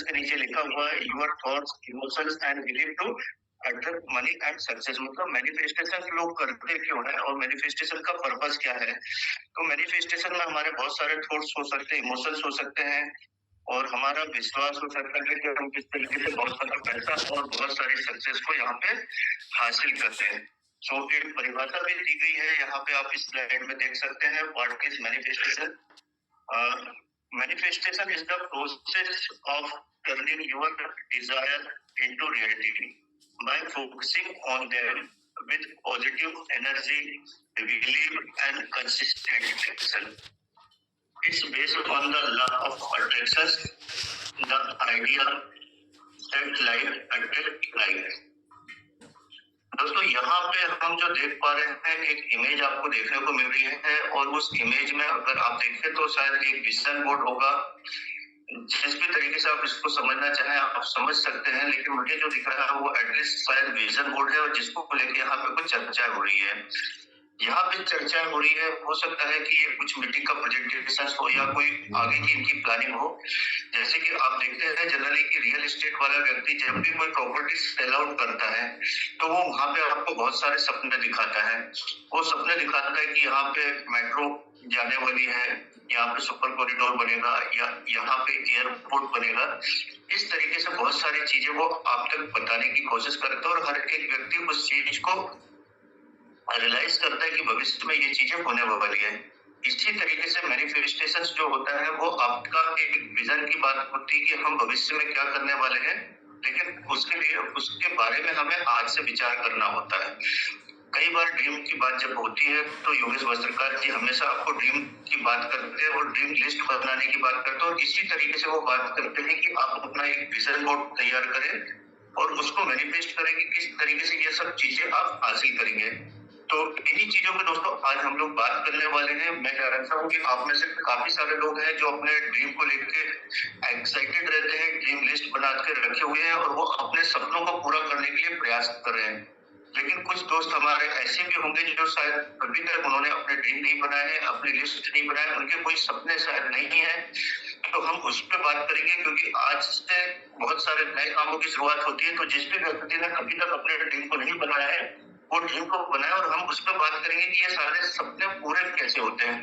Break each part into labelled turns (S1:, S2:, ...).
S1: Manifestations के नीचे लिखा हुआ है your thoughts emotions and believe to attract money and success. मतलब मैनिफेस्टेशन लोग करते क्यों है और मैनिफेस्टेशन का पर्पस क्या है। तो मैनिफेस्टेशन में हमारे बहुत सारे थॉट्स हो सकते हैं, इमोशंस हो सकते हैं और हमारा विश्वास हो सकता है कि हम किस तरीके से बहुत सारा पैसा और बहुत सारी सक्सेस को यहाँ पे हासिल करते हैं। सो एक परिभाषा भी दी गई है, यहाँ पे आप इस स्लाइड में देख सकते हैं what is manifestation. Manifestation is the process of turning your desire into reality bye focusing on them with positive energy, belief and consistent action. It's based on the law of attraction, the idea that life attracts life. दोस्तों यहाँ पे हम जो देख पा रहे हैं एक इमेज आपको देखने को मिल रही है और उस इमेज में अगर आप देखें तो शायद एक विजन बोर्ड होगा। जिस भी तरीके से आप इसको समझना चाहें आप समझ सकते हैं, लेकिन मुझे जो दिख रहा है वो एटलीस्ट शायद विजन बोर्ड है और जिसको लेके यहाँ पे कुछ चर्चा हो रही है। यहाँ पे चर्चा हो रही है, हो सकता है कि ये कुछ मीटिंग का प्रेजेंटेशन हो या कोई आगे की इनकी प्लानिंग हो। जैसे कि आप देखते हैं जनरली कि रियल एस्टेट वाला व्यक्ति जब भी कोई प्रॉपर्टी सेल आउट करता है तो वो वहां पे आपको बहुत सारे सपने दिखाता है। वो सपने दिखाता है कि यहाँ पे मेट्रो जाने वाली है, यहाँ पे सुपर कॉरिडोर बनेगा या यहाँ पे एयरपोर्ट बनेगा। इस तरीके से बहुत सारी चीजें वो आप तक बताने की कोशिश करता है और हर एक व्यक्ति उस चीज को रियलाइज करता है कि भविष्य में ये चीजें होने वाली है। इसी तरीके से मैनिफेस्टेशन जो होता है वो आपका एक विजन की बात होती है कि हम भविष्य में क्या करने वाले हैं, लेकिन उसके लिए उसके बारे में हमें आज से विचार करना होता है। कई बार ड्रीम की बात जब होती है तो योगेश वस्त्रकार जी हमेशा आपको ड्रीम की बात करते हैं और ड्रीम लिस्ट बनाने की बात करते हैं और इसी तरीके से वो बात करते हैं कि आप अपना एक विजन बोर्ड तैयार करें और उसको मैनिफेस्ट करें कि किस तरीके से ये सब चीजें आप हासिल करेंगे। तो इन्हीं चीजों पे दोस्तों आज हम लोग बात करने वाले हैं। मैं जानता हूँ कि आप में से काफी सारे लोग हैं जो अपने ड्रीम को लेके एक्साइटेड रहते हैं, ड्रीम लिस्ट बना के रखे हुए हैं और वो अपने सपनों को पूरा करने के लिए प्रयास कर रहे हैं। लेकिन कुछ दोस्त हमारे ऐसे भी होंगे जो शायद अभी तक उन्होंने अपने ड्रीम नहीं बनाए हैं, अपनी लिस्ट नहीं बनाए, उनके कोई सपने शायद नहीं है। तो हम उस पर बात करेंगे क्योंकि आज से बहुत सारे नए कामों की शुरुआत होती है। तो जिस भी व्यक्ति ने अभी तक अपने ड्रीम को नहीं बनाया है वो ड्रीम को बनाए और हम उस पर बात करेंगे कि ये सारे सपने पूरे कैसे होते हैं।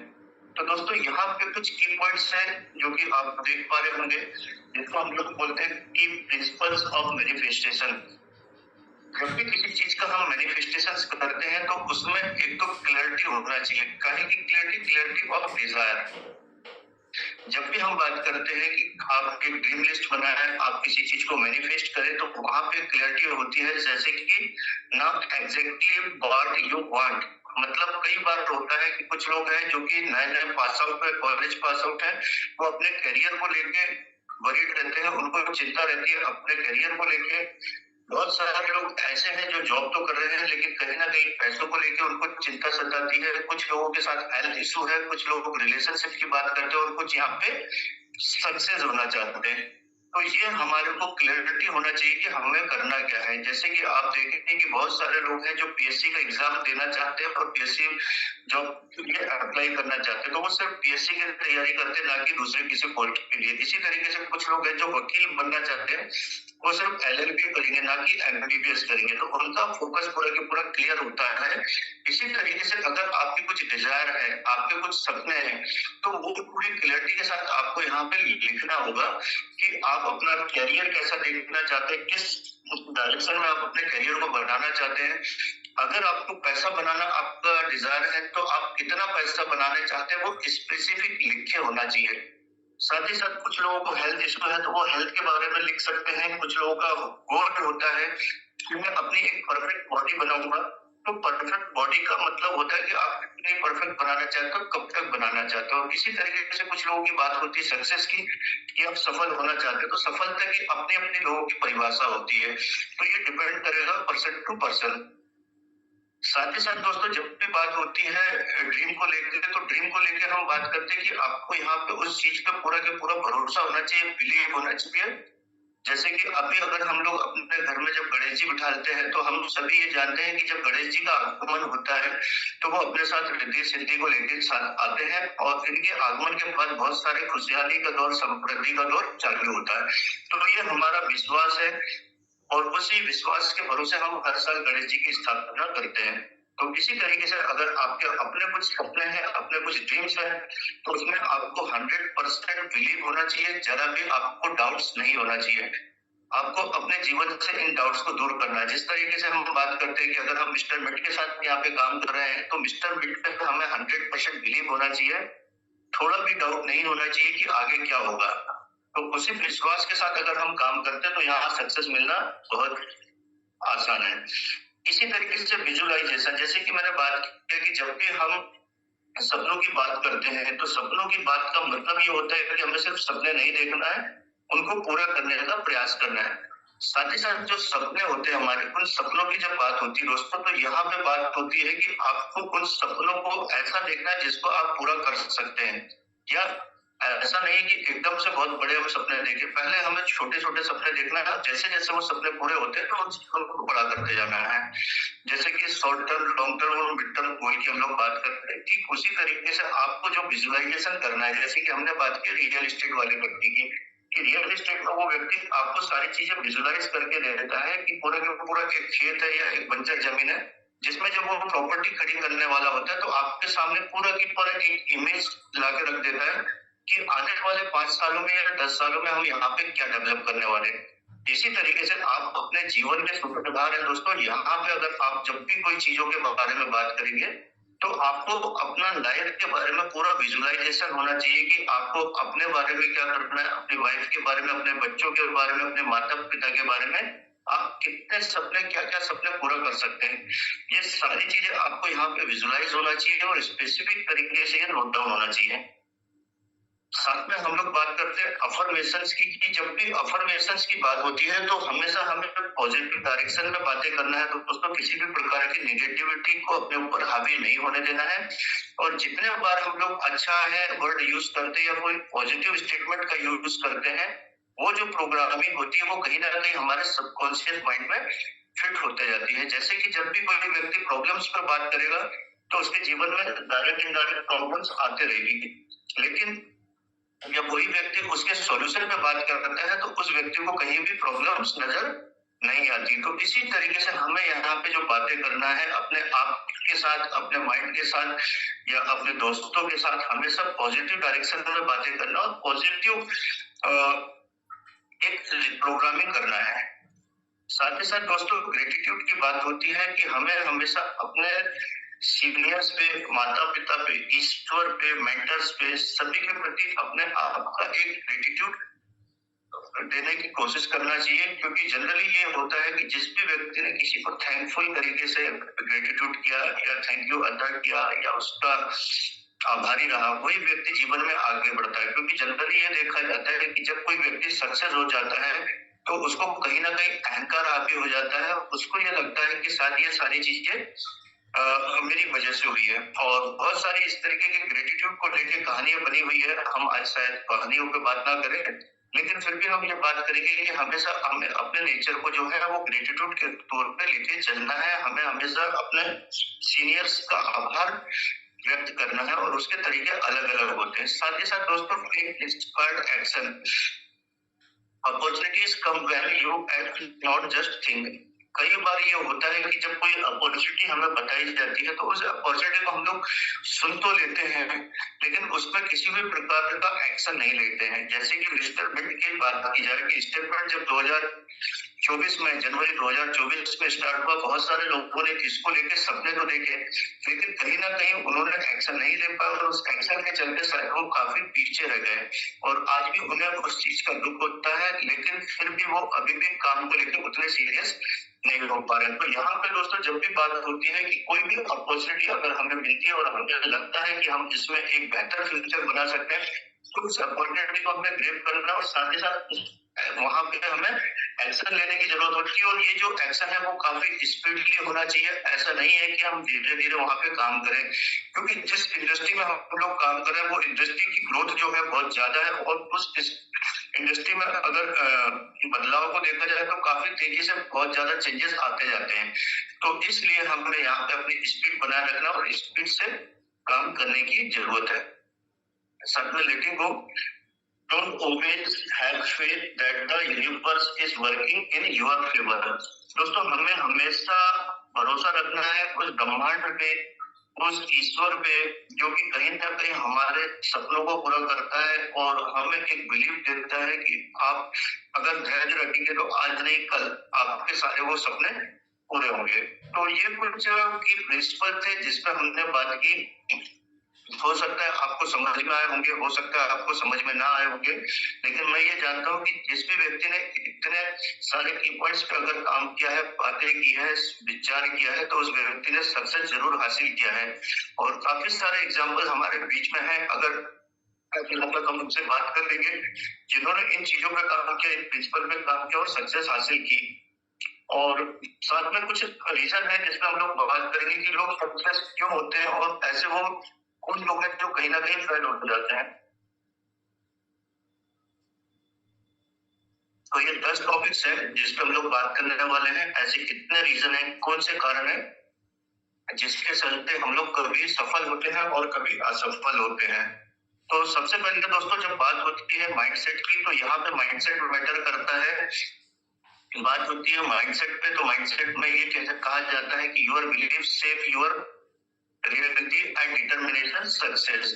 S1: तो दोस्तों यहाँ पे कुछ की पॉइंट्स हैं जो कि आप देख पा रहे होंगे, जिसको हम लोग बोलते हैं की प्रिंसिपल्स ऑफ मैनिफेस्टेशन। जब भी किसी चीज का हम मैनिफेस्टेशन करते हैं तो उसमें एक तो क्लैरिटी होना चाहिए। काहे की क्लैरिटी ऑफ डिजायर। जब भी हम बात करते हैं कि आप एक ड्रीम लिस्ट बनाए, आप किसी चीज को मैनिफेस्ट करें तो वहां पे क्लैरिटी होती है, जैसे कि ना एग्जैक्टली व्हाट यू वांट। मतलब कई बार होता है कि कुछ लोग हैं जो कि नए पास आउट है, कॉलेज पास आउट है, वो अपने करियर को लेके वरीड रहते हैं, उनको चिंता रहती है अपने करियर को लेके। बहुत सारे लोग ऐसे हैं जो जॉब तो कर रहे हैं लेकिन कहीं ना कहीं पैसों को लेकर उनको चिंता सताती है। कुछ लोगों के साथ हेल्थ इशू है, कुछ लोग रिलेशनशिप की बात करते हैं और कुछ यहाँ पे सक्सेस होना चाहते हैं। तो ये हमारे को क्लैरिटी होना चाहिए कि हमें करना क्या है। जैसे कि आप देखेंगे कि बहुत सारे लोग हैं जो पीएससी का एग्जाम देना चाहते हैं और पीएससी जॉब के लिए अप्लाई करना चाहते हैं, तो वो सिर्फ पीएससी की तैयारी करते हैं, ना कि दूसरे किसी पोस्ट के लिए। इसी तरीके से कुछ लोग हैं जो वकील बनना चाहते हैं, वो सिर्फ एलएलबी करेंगे, ना कि एमबीबीएस करेंगे। तो उनका फोकस पूरा के पूरा क्लियर होता है। इसी तरीके से अगर आपकी कुछ डिजायर है, आपके कुछ सपने हैं, तो वो पूरी क्लियरिटी के साथ आपको यहाँ पे लिखना होगा कि आप अपना करियर कैसा देखना चाहते हैं, किस डायरेक्शन में आप अपने करियर को बढ़ाना चाहते हैं। अगर आपको पैसा बनाना आपका डिजायर है तो आप कितना पैसा बनाना चाहते हैं वो स्पेसिफिक लिखे होना चाहिए। साथ ही साथ कुछ लोगों को हेल्थ इश्यू है तो वो हेल्थ के बारे में लिख सकते हैं। कुछ लोगों का गोल होता है कि मैं अपनी एक परफेक्ट बॉडी बनाऊंगा। तो परफेक्ट बॉडी का मतलब होता है कि आप कितनी परफेक्ट बनाना चाहते हो, कब तक बनाना चाहते हो। इसी तरीके से कुछ लोगों की बात होती है सक्सेस की, कि आप सफल होना चाहते हो। तो सफलता की अपनी अपनी लोगों की परिभाषा होती है, तो ये डिपेंड करेगा पर्सन टू पर्सन। साथ ही साथ दोस्तों जब भी बात होती है ड्रीम को लेकर, तो ड्रीम को लेकर हम बात करते हैं कि आपको यहाँ पे उस चीज पे पूरा के पूरा भरोसा होना चाहिए, बिलीव होना चाहिए। जैसे कि अभी अगर हम लोग अपने घर में जब गणेश जी बिठाते हैं तो हम सभी ये जानते हैं कि जब गणेश जी का आगमन होता है तो वो अपने साथ रिद्धि सिद्धि को लेकर साथ आते हैं और इनके आगमन के बाद बहुत सारे खुशहाली का दौर, समृद्धि का दौर चालू होता है। तो ये हमारा विश्वास है और उसी विश्वास के भरोसे हम हर साल गणेश जी की स्थापना करते हैं। तो इसी तरीके से अगर आपके अपने कुछ सपने हैं, अपने कुछ ड्रीम्स हैं, तो उसमें आपको 100% बिलीव होना चाहिए, जरा भी आपको डाउट्स नहीं होना चाहिए। आपको अपने जीवन से इन डाउट्स को दूर करना है। जिस तरीके से हम बात करते हैं कि अगर हम मिस्टर मिट के साथ यहाँ पे काम कर रहे हैं, तो मिस्टर मिट पे हमें 100% बिलीव होना चाहिए। थोड़ा भी डाउट नहीं होना चाहिए कि आगे क्या होगा। तो उसी विश्वास के साथ अगर हम काम करते हैं तो यहाँ सक्सेस मिलना बहुत आसान है। इसी तरीके से विजुअलाइजेशन, जैसे कि मैंने बात की कि जब भी हम सपनों की बात करते हैं तो सपनों की बात का मतलब ये होता है कि हमें सिर्फ सपने नहीं देखना है, उनको पूरा करने का प्रयास करना है। साथ ही साथ जो सपने होते हैं हमारे, उन सपनों की जब बात होती है दोस्तों, तो यहाँ पे बात होती है कि आपको उन सपनों को ऐसा देखना है जिसको आप पूरा कर सकते हैं। या ऐसा नहीं कि एकदम से बहुत बड़े सपने देखे, पहले हमें छोटे छोटे सपने देखना है। जैसे जैसे वो सपने पूरे होते हैं तो उन सपनों को बड़ा करते जाना है। जैसे कि शॉर्ट टर्म, लॉन्ग टर्म और मिड टर्म गोल की हम लोग बात करते हैं, ठीक उसी तरीके से आपको जो विजुअलाइजेशन करना है, जैसे कि हमने बात की रियल एस्टेट वाले व्यक्ति की, कि रियल एस्टेट में वो व्यक्ति आपको सारी चीजें विजुअलाइज करके दे देता है कि पूरा का पूरा एक खेत है या एक बंजर जमीन है, जिसमें जब वो प्रॉपर्टी खरीद करने वाला होता है तो आपके सामने पूरा की पूरा एक इमेज ला के रख देता है कि आने वाले 5 सालों में या 10 सालों में हम यहाँ पे क्या डेवलप करने वाले हैं। इसी तरीके से आप अपने जीवन के सूत्रधार हैं दोस्तों। यहाँ पे अगर आप जब भी कोई चीजों के बारे में बात करेंगे तो आपको अपना लाइफ के बारे में पूरा विजुअलाइजेशन होना चाहिए कि आपको अपने बारे में क्या करना है, अपनी वाइफ के बारे में, अपने बच्चों के बारे में, अपने माता पिता के बारे में आप कितने सपने, क्या क्या सपने पूरा कर सकते हैं। ये सारी चीजें आपको यहाँ पे विजुअलाइज होना चाहिए और स्पेसिफिक तरीके से ये नोट डाउन होना चाहिए। साथ में हम लोग बात करते हैं अफर्मेशंस की, कि जब भी अफर्मेशंस की बात होती है तो हमेशा हमें पॉजिटिव डायरेक्शन में बातें करना है। तो दोस्तों किसी भी प्रकार की नेगेटिविटी को अपने ऊपर हावी नहीं होने देना है। और जितने बार हम लोग अच्छा है वर्ड यूज करते हैं या कोई पॉजिटिव स्टेटमेंट का यूज करते हैं, वो जो प्रोग्रामिंग होती है वो कहीं ना कहीं हमारे सबकॉन्शियस माइंड में फिट होते जाती है। जैसे कि जब भी कोई व्यक्ति प्रॉब्लम्स पर बात करेगा तो उसके जीवन में डायरेक्ट इनडायरेक्ट प्रॉब्लम्स आते रहेगी, लेकिन जब वही व्यक्ति उसके सॉल्यूशन पे बात करता है तो उस व्यक्ति को कहीं भी प्रॉब्लम्स नजर नहीं आती। तो इसी तरीके से हमें यहाँ पे जो बातें करना है अपने आप के साथ, अपने माइंड के साथ या अपने दोस्तों के साथ, हमेशा पॉजिटिव डायरेक्शन में बातें करना और पॉजिटिव एक प्रोग्रामिंग करना है। साथ ही साथ दोस्तों ग्रेटिट्यूड की बात होती है कि हमें हमेशा अपने सीनियर्स पे, माता पिता पे, ईश्वर पे, मेंटर्स पे, सभी के प्रति अपने आप का एक ग्रेटिट्यूड देने की कोशिश करना चाहिए। क्योंकि जनरली ये होता है कि जिस भी व्यक्ति ने किसी को थैंकफुल तरीके से ग्रेटिट्यूड किया या थैंक यू अदा किया या उसका आभारी रहा, वही व्यक्ति जीवन में आगे बढ़ता है। क्योंकि जनरली ये देखा जाता है कि जब कोई व्यक्ति सक्सेस हो जाता है तो उसको कहीं ना कहीं अहंकार हावी हो जाता है। उसको ये लगता है कि शायद ये सारी चीजें मेरी वजह से हुई है। और बहुत सारी इस तरीके के ग्रेटिट्यूड को लेकर कहानियां बनी हुई है। हम आज शायद कहानियों पे बात ना करें, लेकिन फिर भी हम ये बात करेंगे कि हमेशा हमें अपने नेचर को जो है वो ग्रेटिट्यूड के तौर पे लेके चलना है। हमें हमेशा अपने सीनियर्स का आभार व्यक्त करना है और उसके तरीके अलग अलग होते हैं। साथ ही साथ दोस्तों take inspired action, opportunities come when you act not just think. कई बार ये होता है कि जब कोई अपॉर्चुनिटी हमें बताई जाती है तो उस अपॉर्चुनिटी को हम लोग सुन तो लेते हैं, लेकिन उस पर किसी भी प्रकार का एक्शन नहीं लेते हैं। जैसे कि मिस्टर मिट की बात की जाए कि स्टेटमेंट जब 2024 में, जनवरी 2024 में स्टार्ट हुआ, बहुत सारे लोगों ने इसको लेके सपने तो देखे, लेकिन कहीं ना कहीं उन्होंने एक्शन नहीं ले पाए और उस एक्शन के चलते शायद वो काफी पीछे रह गए और आज भी उन्हें उस चीज का दुख होता है। लेकिन फिर भी वो अभी भी काम को लेकर उतने सीरियस नहीं हो पा रहे। तो यहाँ पे दोस्तों जब भी बात होती है कि कोई भी अपॉर्चुनिटी अगर हमें मिलती है और हमें लगता है कि हम इसमें एक बेहतर फ्यूचर बना सकते हैं, तो उस अपॉर्चुनिटी को हमें ग्रैब करना और साथ ही साथ वहां पे हमें एक्शन लेने की जरूरत होती है। और ये जो एक्शन है वो काफी स्पीडली होना चाहिए। ऐसा नहीं है कि हम धीरे धीरे वहां पे काम करें, क्योंकि जिस इंडस्ट्री में हम लोग काम कर रहे हैं वो इंडस्ट्री की ग्रोथ जो है बहुत ज्यादा है और उस इंडस्ट्री में अगर बदलाव को देखा जाए तो काफी तेजी से बहुत ज्यादा चेंजेस आते जाते हैं, तो इसलिए हमें यहाँ पे अपनी स्पीड बनाए रखना और स्पीड से काम करने की जरूरत है। साथ में लेटिंग गो, don't always have faith that the universe is working in your favor। दोस्तों, हमें हमेशा भरोसा रखना है उस ब्रह्मांड पे, उस ईश्वर पे, जो कि कहीं ना कहीं हमारे सपनों को पूरा करता है और हमें एक बिलीव देता है कि आप अगर धैर्य रखेंगे तो आज नहीं कल आपके सारे वो सपने पूरे होंगे। तो ये कुछ की प्रिंसिपल थे जिस पर हमने बात की। हो सकता है आपको समझ में आए होंगे, हो सकता है आपको समझ में ना आए होंगे, लेकिन मैं ये जानता हूँ कि जिस भी व्यक्ति ने इतने सारे की पॉइंट्स पे अगर काम किया है, बातें की है, विचार किया है, तो उस व्यक्ति ने सक्सेस जरूर हासिल किया है। और काफी सारे एग्जाम्पल हमारे बीच में है, अगर हम उनसे बात कर लेंगे जिन्होंने इन चीजों पर काम किया, इन प्रिंसिपल पे काम किया और सक्सेस हासिल की। और साथ में कुछ रीजन है जिसमें हम लोग बात करेंगे कि लोग सक्सेस क्यों होते हैं और ऐसे वो कुछ लोग हैं जो कहीं ना कहीं फेल हो जाते हैं। तो ये 10 टॉपिक्स हैं जिस पे हम लोग बात करने वाले हैं। ऐसे कितने रीजन हैं, कौन से कारण है जिसके चलते हम लोग कभी सफल होते हैं और कभी असफल होते हैं। तो सबसे पहले दोस्तों, जब बात होती है माइंडसेट की, तो यहाँ पे माइंडसेट मैटर करता है। बात होती है माइंडसेट पे, तो माइंडसेट में ये कहा जाता है कि your belief shape your reality and determination success.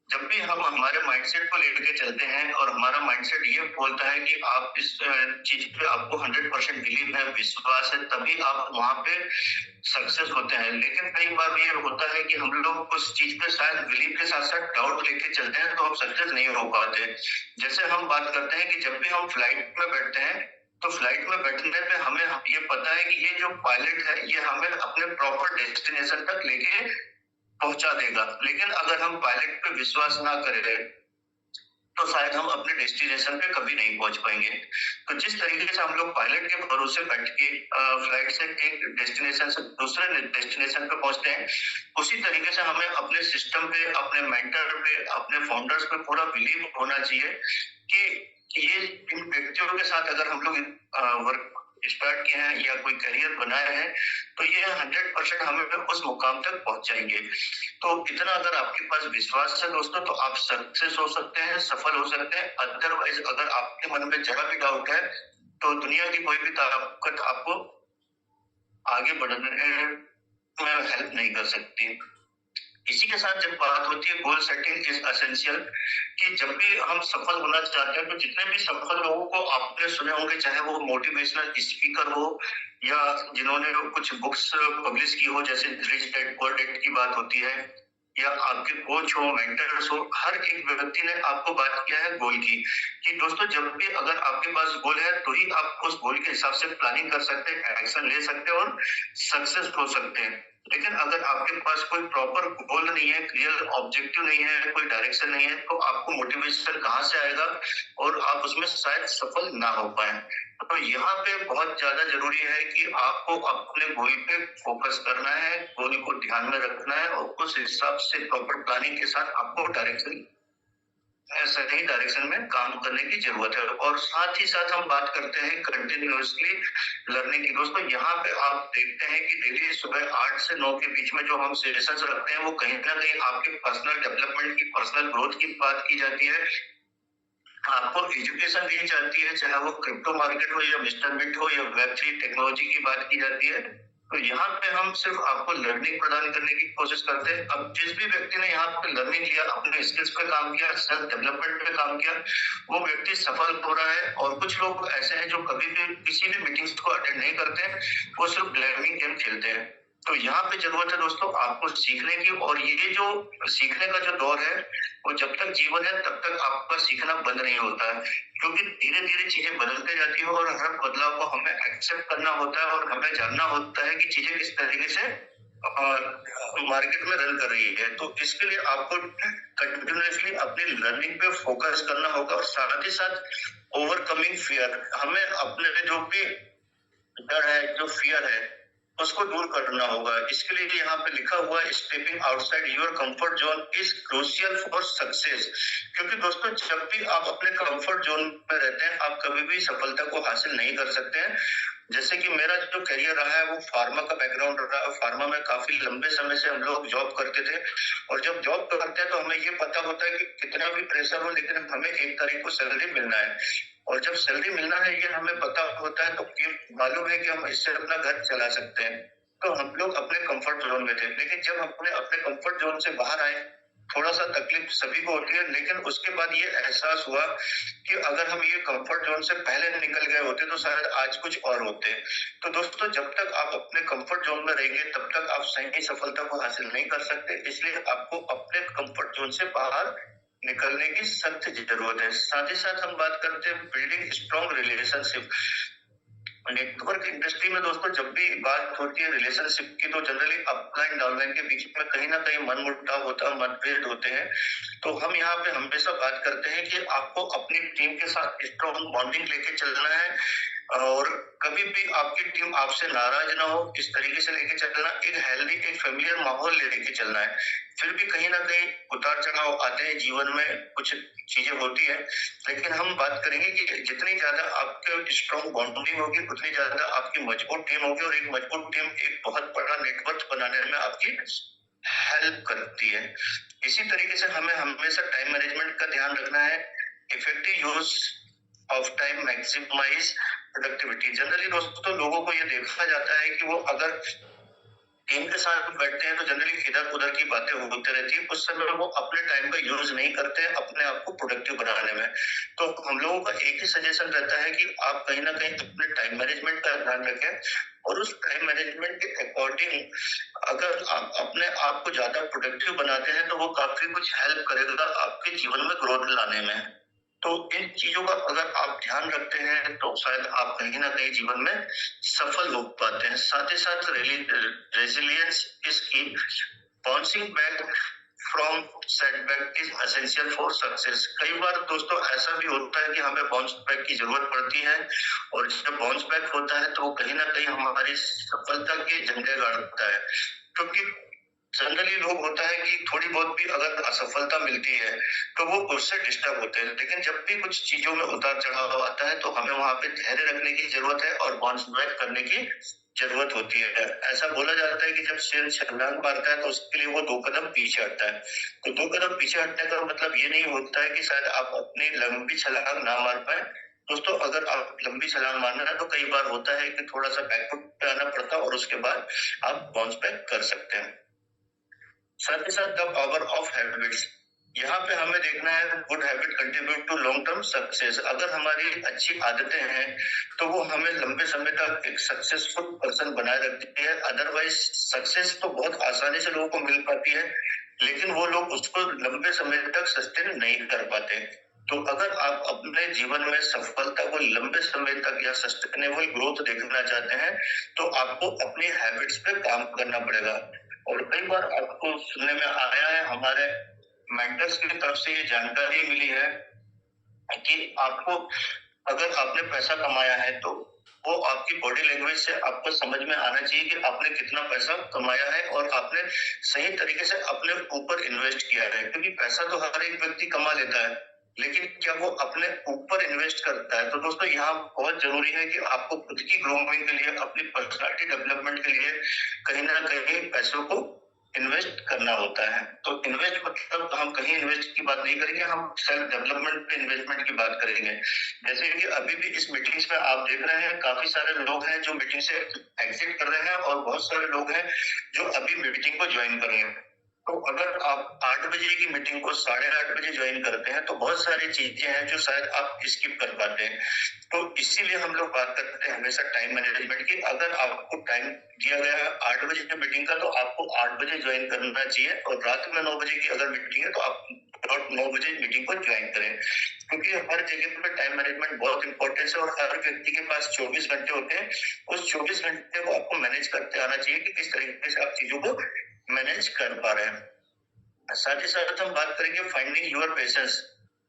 S1: जब भी हम हमारे माइंडसेट को लेकर चलते हैं और हमारा माइंडसेट ये बोलता है कि आप इस चीज पे आपको 100% बिलीव है, विश्वास है, तभी आप वहां पे सक्सेस होते हैं। लेकिन कई बार ये होता है कि हम लोग उस चीज पे शायद बिलीव के साथ साथ डाउट लेके चलते हैं, तो हम सक्सेस नहीं हो पाते। जैसे हम बात करते हैं कि जब भी हम फ्लाइट में बैठते हैं, तो फ्लाइट में बैठने पे हमें ये पता है कि ये जो पायलट है ये हमें अपने प्रॉपर डेस्टिनेशन तक लेके पहुंचा देगा। लेकिन अगर हम पायलट पे विश्वास ना करें तो शायद हम अपने डेस्टिनेशन पे कभी नहीं पहुंच पाएंगे। तो जिस तरीके से हम लोग पायलट के भरोसे बैठ के फ्लाइट से एक डेस्टिनेशन से दूसरे डेस्टिनेशन पे पहुंचते हैं, उसी तरीके से हमें अपने सिस्टम पे, अपने मेंटर पे, अपने फाउंडर्स पे पूरा बिलीव होना चाहिए कि ये इन व्यक्तियों के साथ अगर हम लोग वर्क स्टार्ट किए हैं या कोई करियर बनाए हैं, तो ये 100% हमें उस मुकाम तक पहुंचाएंगे। तो इतना अगर आपके पास विश्वास है दोस्तों, तो आप सक्सेस हो सकते हैं, सफल हो सकते हैं। अदरवाइज अगर आपके मन में जरा भी डाउट है, तो दुनिया की कोई भी ताकत आपको आगे बढ़ने में हेल्प नहीं कर सकती। इसी के साथ जब बात होती है गोल सेटिंग इज एसेंशियल, कि जब भी हम सफल होना चाहते हैं, तो जितने भी सफल लोगों को आपने सुने होंगे, चाहे वो मोटिवेशनल स्पीकर हो या जिन्होंने कुछ बुक्स पब्लिश की हो, जैसे रिच डैड पुअर डैड की बात होती है, या आपके कोच हो, मेंटर्स हो, हर एक व्यक्ति ने आपको बात किया है गोल की, कि दोस्तों जब भी अगर आपके पास गोल है तो ही आप उस गोल के हिसाब से प्लानिंग कर सकते हैं, एक्शन ले सकते हैं और सक्सेस हो सकते हैं। लेकिन अगर आपके पास कोई प्रॉपर गोल नहीं है, क्लियर ऑब्जेक्टिव नहीं है, कोई डायरेक्शन नहीं है, तो आपको मोटिवेशन कहाँ से आएगा और आप उसमें शायद सफल ना हो पाए। तो यहाँ पे बहुत ज्यादा जरूरी है कि आपको अपने गोल पे फोकस करना है, गोल को ध्यान में रखना है और उस हिसाब से प्रॉपर प्लानिंग के साथ आपको सही डायरेक्शन में काम करने की जरूरत है। और साथ ही साथ हम बात करते हैं कंटिन्यूअसली लर्निंग की। दोस्तों यहाँ पे आप देखते हैं कि डेली सुबह 8 से 9 के बीच में जो हम सेशंस रखते हैं, वो कहीं ना कहीं आपके पर्सनल डेवलपमेंट की, पर्सनल ग्रोथ की बात की जाती है। आपको एजुकेशन दी जाती है, चाहे वो क्रिप्टो मार्केट हो या मिस्टर बिट हो या वेब3 टेक्नोलॉजी की बात की जाती है। तो यहाँ पे हम सिर्फ आपको लर्निंग प्रदान करने की कोशिश करते हैं। अब जिस भी व्यक्ति ने यहाँ पे लर्निंग लिया, अपने स्किल्स पे काम किया, सेल्फ डेवलपमेंट पे काम किया, वो व्यक्ति सफल हो रहा है। और कुछ लोग ऐसे हैं जो कभी भी किसी भी मीटिंग्स को अटेंड नहीं करते हैं, वो सिर्फ ब्लैमिंग गेम खेलते हैं। तो यहाँ पे जरूरत है दोस्तों आपको सीखने की, और ये जो सीखने का जो दौर है, वो जब तक जीवन है तब तक आपका सीखना बंद नहीं होता है, क्योंकि धीरे धीरे चीजें बदलते जाती है और हर बदलाव को हमें एक्सेप्ट करना होता है और हमें जानना होता है कि चीजें किस तरीके से मार्केट में रन कर रही है। तो इसके लिए आपको कंटिन्यूअसली अपनी लर्निंग पे फोकस करना होगा और साथ ही साथ ओवरकमिंग फियर, हमें अपने जो भी डर है, जो फियर है, उसको दूर करना होगा। इसके लिए यहाँ पे लिखा हुआ है, stepping outside your comfort zone is crucial for success. क्योंकि दोस्तों जब भी आप अपने कंफर्ट जोन में रहते हैं, आप कभी भी सफलता को हासिल नहीं कर सकते हैं। जैसे कि मेरा जो करियर रहा है वो फार्मा का बैकग्राउंड रहा है। फार्मा में काफी लंबे समय से हम लोग जॉब करते थे, और जब जॉब करते हैं तो हमें ये पता होता है कि कितना भी प्रेशर हो, लेकिन हमें एक तारीख को सैलरी मिलना है। और जब सैलरी मिलना है ये हमें पता होता है, तो ये मालूम है कि हम इससे अपना घर चला सकते हैं। तो हम लोग अपने कंफर्ट जोन में थे, लेकिन जब हमने अपने कंफर्ट जोन से बाहर आए, थोड़ा सा तकलीफ सभी को होती है, लेकिन उसके बाद ये एहसास हुआ कि अगर हम ये कंफर्ट जोन से पहले निकल गए होते तो शायद आज कुछ और होते। तो दोस्तों जब तक आप अपने कंफर्ट जोन में रहेंगे तब तक आप सही सफलता को हासिल नहीं कर सकते। इसलिए आपको अपने कंफर्ट जोन से बाहर निकलने की सख्त जरूरत है। साथ ही साथ हम बात करते हैं building strong relationship. Network industry में दोस्तों जब भी बात होती है रिलेशनशिप की, तो जनरली अपलाइन डाउनलाइन के बीच में कहीं ना कहीं मन मुटाव होता है, मतभेद होते हैं। तो हम यहाँ पे हमेशा बात करते हैं कि आपको अपनी टीम के साथ स्ट्रॉन्ग बॉन्डिंग लेके चलना है, और कभी भी आपकी टीम आपसे नाराज ना हो इस तरीके से लेके चलना, एक हेल्दी एक फेमिलियर माहौल लेके चलना है। फिर भी कहीं ना कहीं उतार चढ़ाव आते हैं जीवन में, कुछ चीजें होती है, लेकिन हम बात करेंगे कि जितनी ज्यादा आपके स्ट्रॉन्ग बॉन्डिंग होगी उतनी ज्यादा आपकी मजबूत टीम होगी, और एक मजबूत टीम एक बहुत बड़ा नेटवर्क बनाने में आपकी हेल्प करती है। इसी तरीके से हमें हमेशा टाइम मैनेजमेंट का ध्यान रखना है। Effective use of time maximise productivity. Generally दोस्तों लोगों को ये देखा जाता है कि वो अगर टीम के साथ बैठते हैं तो जनरली इधर उधर की बातें होती रहती है, उस समय वो अपने टाइम का यूज नहीं करते हैं अपने आप को प्रोडक्टिव बनाने में। तो हम लोगों का एक ही सजेशन रहता है कि आप कहीं ना कहीं अपने टाइम मैनेजमेंट का ध्यान रखें, और उस टाइम मैनेजमेंट के अकॉर्डिंग अगर आप अपने आप को ज्यादा प्रोडक्टिव बनाते हैं तो वो काफी कुछ हेल्प करेगा आपके जीवन में ग्रोथ लाने में। तो इन चीजों का अगर आप ध्यान रखते हैं तो शायद आप कहीं ना कहीं जीवन में सफल हो पाते हैं। साथ ही साथ रेजिलियंस इज की, bouncing back from setback is essential for success. कई बार दोस्तों ऐसा भी होता है कि हमें बाउंस बैक की जरूरत पड़ती है, और जब बाउंस बैक होता है तो वो कहीं ना कहीं हमारी सफलता के झंडे गाड़ता है। क्योंकि जनरली लोग होता है कि थोड़ी बहुत भी अगर असफलता मिलती है तो वो उससे डिस्टर्ब होते हैं, लेकिन जब भी कुछ चीजों में उतार चढ़ाव आता है तो हमें वहां पे धैर्य रखने की जरूरत है और बाउंस बैक करने की जरूरत होती है। ऐसा बोला जाता है कि जब शेर छलांग मारता है तो उसके लिए वो 2 कदम पीछे हटता है। तो 2 कदम पीछे हटने का मतलब ये नहीं होता है कि शायद आप अपनी लंबी छलांग ना मार पाए। दोस्तों अगर आप लंबी छलांग मारना है तो कई बार होता है कि थोड़ा सा बैकफुट पे आना पड़ता है, और उसके बाद आप बाउंस बैक कर सकते हैं। साथ ही साथ द पावर ऑफ हैबिट्स। यहाँ पे हमें देखना है good habit contribute to long term success. अगर हमारी अच्छी आदतें हैं तो वो हमें लंबे समय तक एक सक्सेसफुल पर्सन बनाए रखती है। अदरवाइज सक्सेस तो बहुत आसानी से लोगों को मिल पाती है, लेकिन वो लोग उसको लंबे समय तक सस्टेन नहीं कर पाते। तो अगर आप अपने जीवन में सफलता को लंबे समय तक या सस्टेनेबल ग्रोथ देखना चाहते हैं तो आपको अपनी हैबिट्स पे काम करना पड़ेगा। और कई बार आपको सुनने में आया है, हमारे मेंटर्स की तरफ से ये जानकारी मिली है कि आपको अगर आपने पैसा कमाया है तो वो आपकी बॉडी लैंग्वेज से आपको समझ में आना चाहिए कि आपने कितना पैसा कमाया है और आपने सही तरीके से अपने ऊपर इन्वेस्ट किया है। क्योंकि पैसा तो हर एक व्यक्ति कमा लेता है, लेकिन क्या वो अपने ऊपर इन्वेस्ट करता है? तो दोस्तों यहाँ बहुत जरूरी है कि आपको खुद की ग्रोमिंग के लिए, अपनी पर्सनालिटी डेवलपमेंट के लिए कहीं ना कहीं पैसों को इन्वेस्ट करना होता है। तो इन्वेस्ट मतलब हम कहीं इन्वेस्ट की बात नहीं करेंगे, हम सेल्फ डेवलपमेंट पे इन्वेस्टमेंट की बात करेंगे। जैसे कि अभी भी इस मीटिंग्स में आप देख रहे हैं काफी सारे लोग हैं जो मीटिंग से एग्जिट कर रहे हैं, और बहुत सारे लोग हैं जो अभी मीटिंग को ज्वाइन कर रहे हैं। तो अगर आप 8 बजे की मीटिंग को 8:30 बजे ज्वाइन करते हैं तो बहुत सारी चीजें हैं जो शायद आप स्किप कर पाते हैं। तो इसीलिए हम लोग बात करते हैं हमेशा टाइम मैनेजमेंट की। अगर आपको टाइम दिया गया है 8 बजे की मीटिंग का तो आपको 8 बजे ज्वाइन करना चाहिए, और रात में 9 बजे की अगर मीटिंग है तो आप 9 बजे मीटिंग को ज्वाइन करें। क्योंकि हर जगह पर टाइम मैनेजमेंट बहुत इंपॉर्टेंट है, और हर व्यक्ति के पास 24 घंटे होते हैं। उस 24 घंटे को आपको मैनेज करते आना चाहिए कि किस तरीके से आप चीजों को मैनेज कर पा रहे हैं। साथ ही साथ हम बात करेंगे फाइंडिंग योर पैशंस।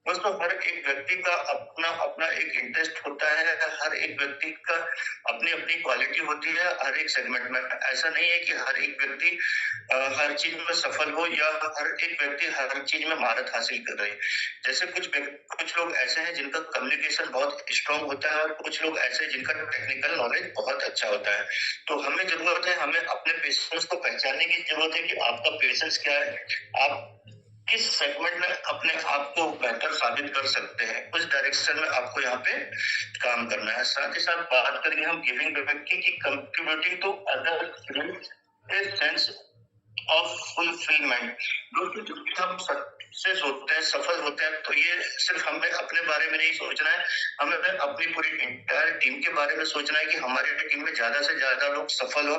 S1: दोस्तों हर एक व्यक्ति का अपना अपना एक इंटरेस्ट होता है, हर एक व्यक्ति का अपनी अपनी क्वालिटी होती है हर एक सेगमेंट में। ऐसा नहीं है कि हर एक व्यक्ति हर चीज में सफल हो या हर एक व्यक्ति हर चीज में महारत हासिल कर रहे। जैसे कुछ लोग ऐसे हैं जिनका कम्युनिकेशन बहुत स्ट्रांग होता है और कुछ लोग ऐसे हैं जिनका टेक्निकल नॉलेज बहुत अच्छा होता है। तो हमें जरूरत है, हमें अपने पेशेंस को पहचानने की जरूरत है कि आपका पेशेंस क्या है, आप किस सेगमेंट में अपने आप को बेहतर साबित कर सकते हैं, उस डायरेक्शन में आपको यहाँ पे काम करना है। साथ ही साथ बात करेंगे हम गिविंग व्यक्ति की contributing to other sense of fulfilment. दोस्तों जब भी हम सक्सेस होते हैं, सफल होते हैं, तो ये सिर्फ हमें अपने बारे में नहीं सोचना है, हमें अपनी पूरी इंटायर टीम के बारे में सोचना है कि हमारी टीम में ज्यादा से ज्यादा लोग सफल हो,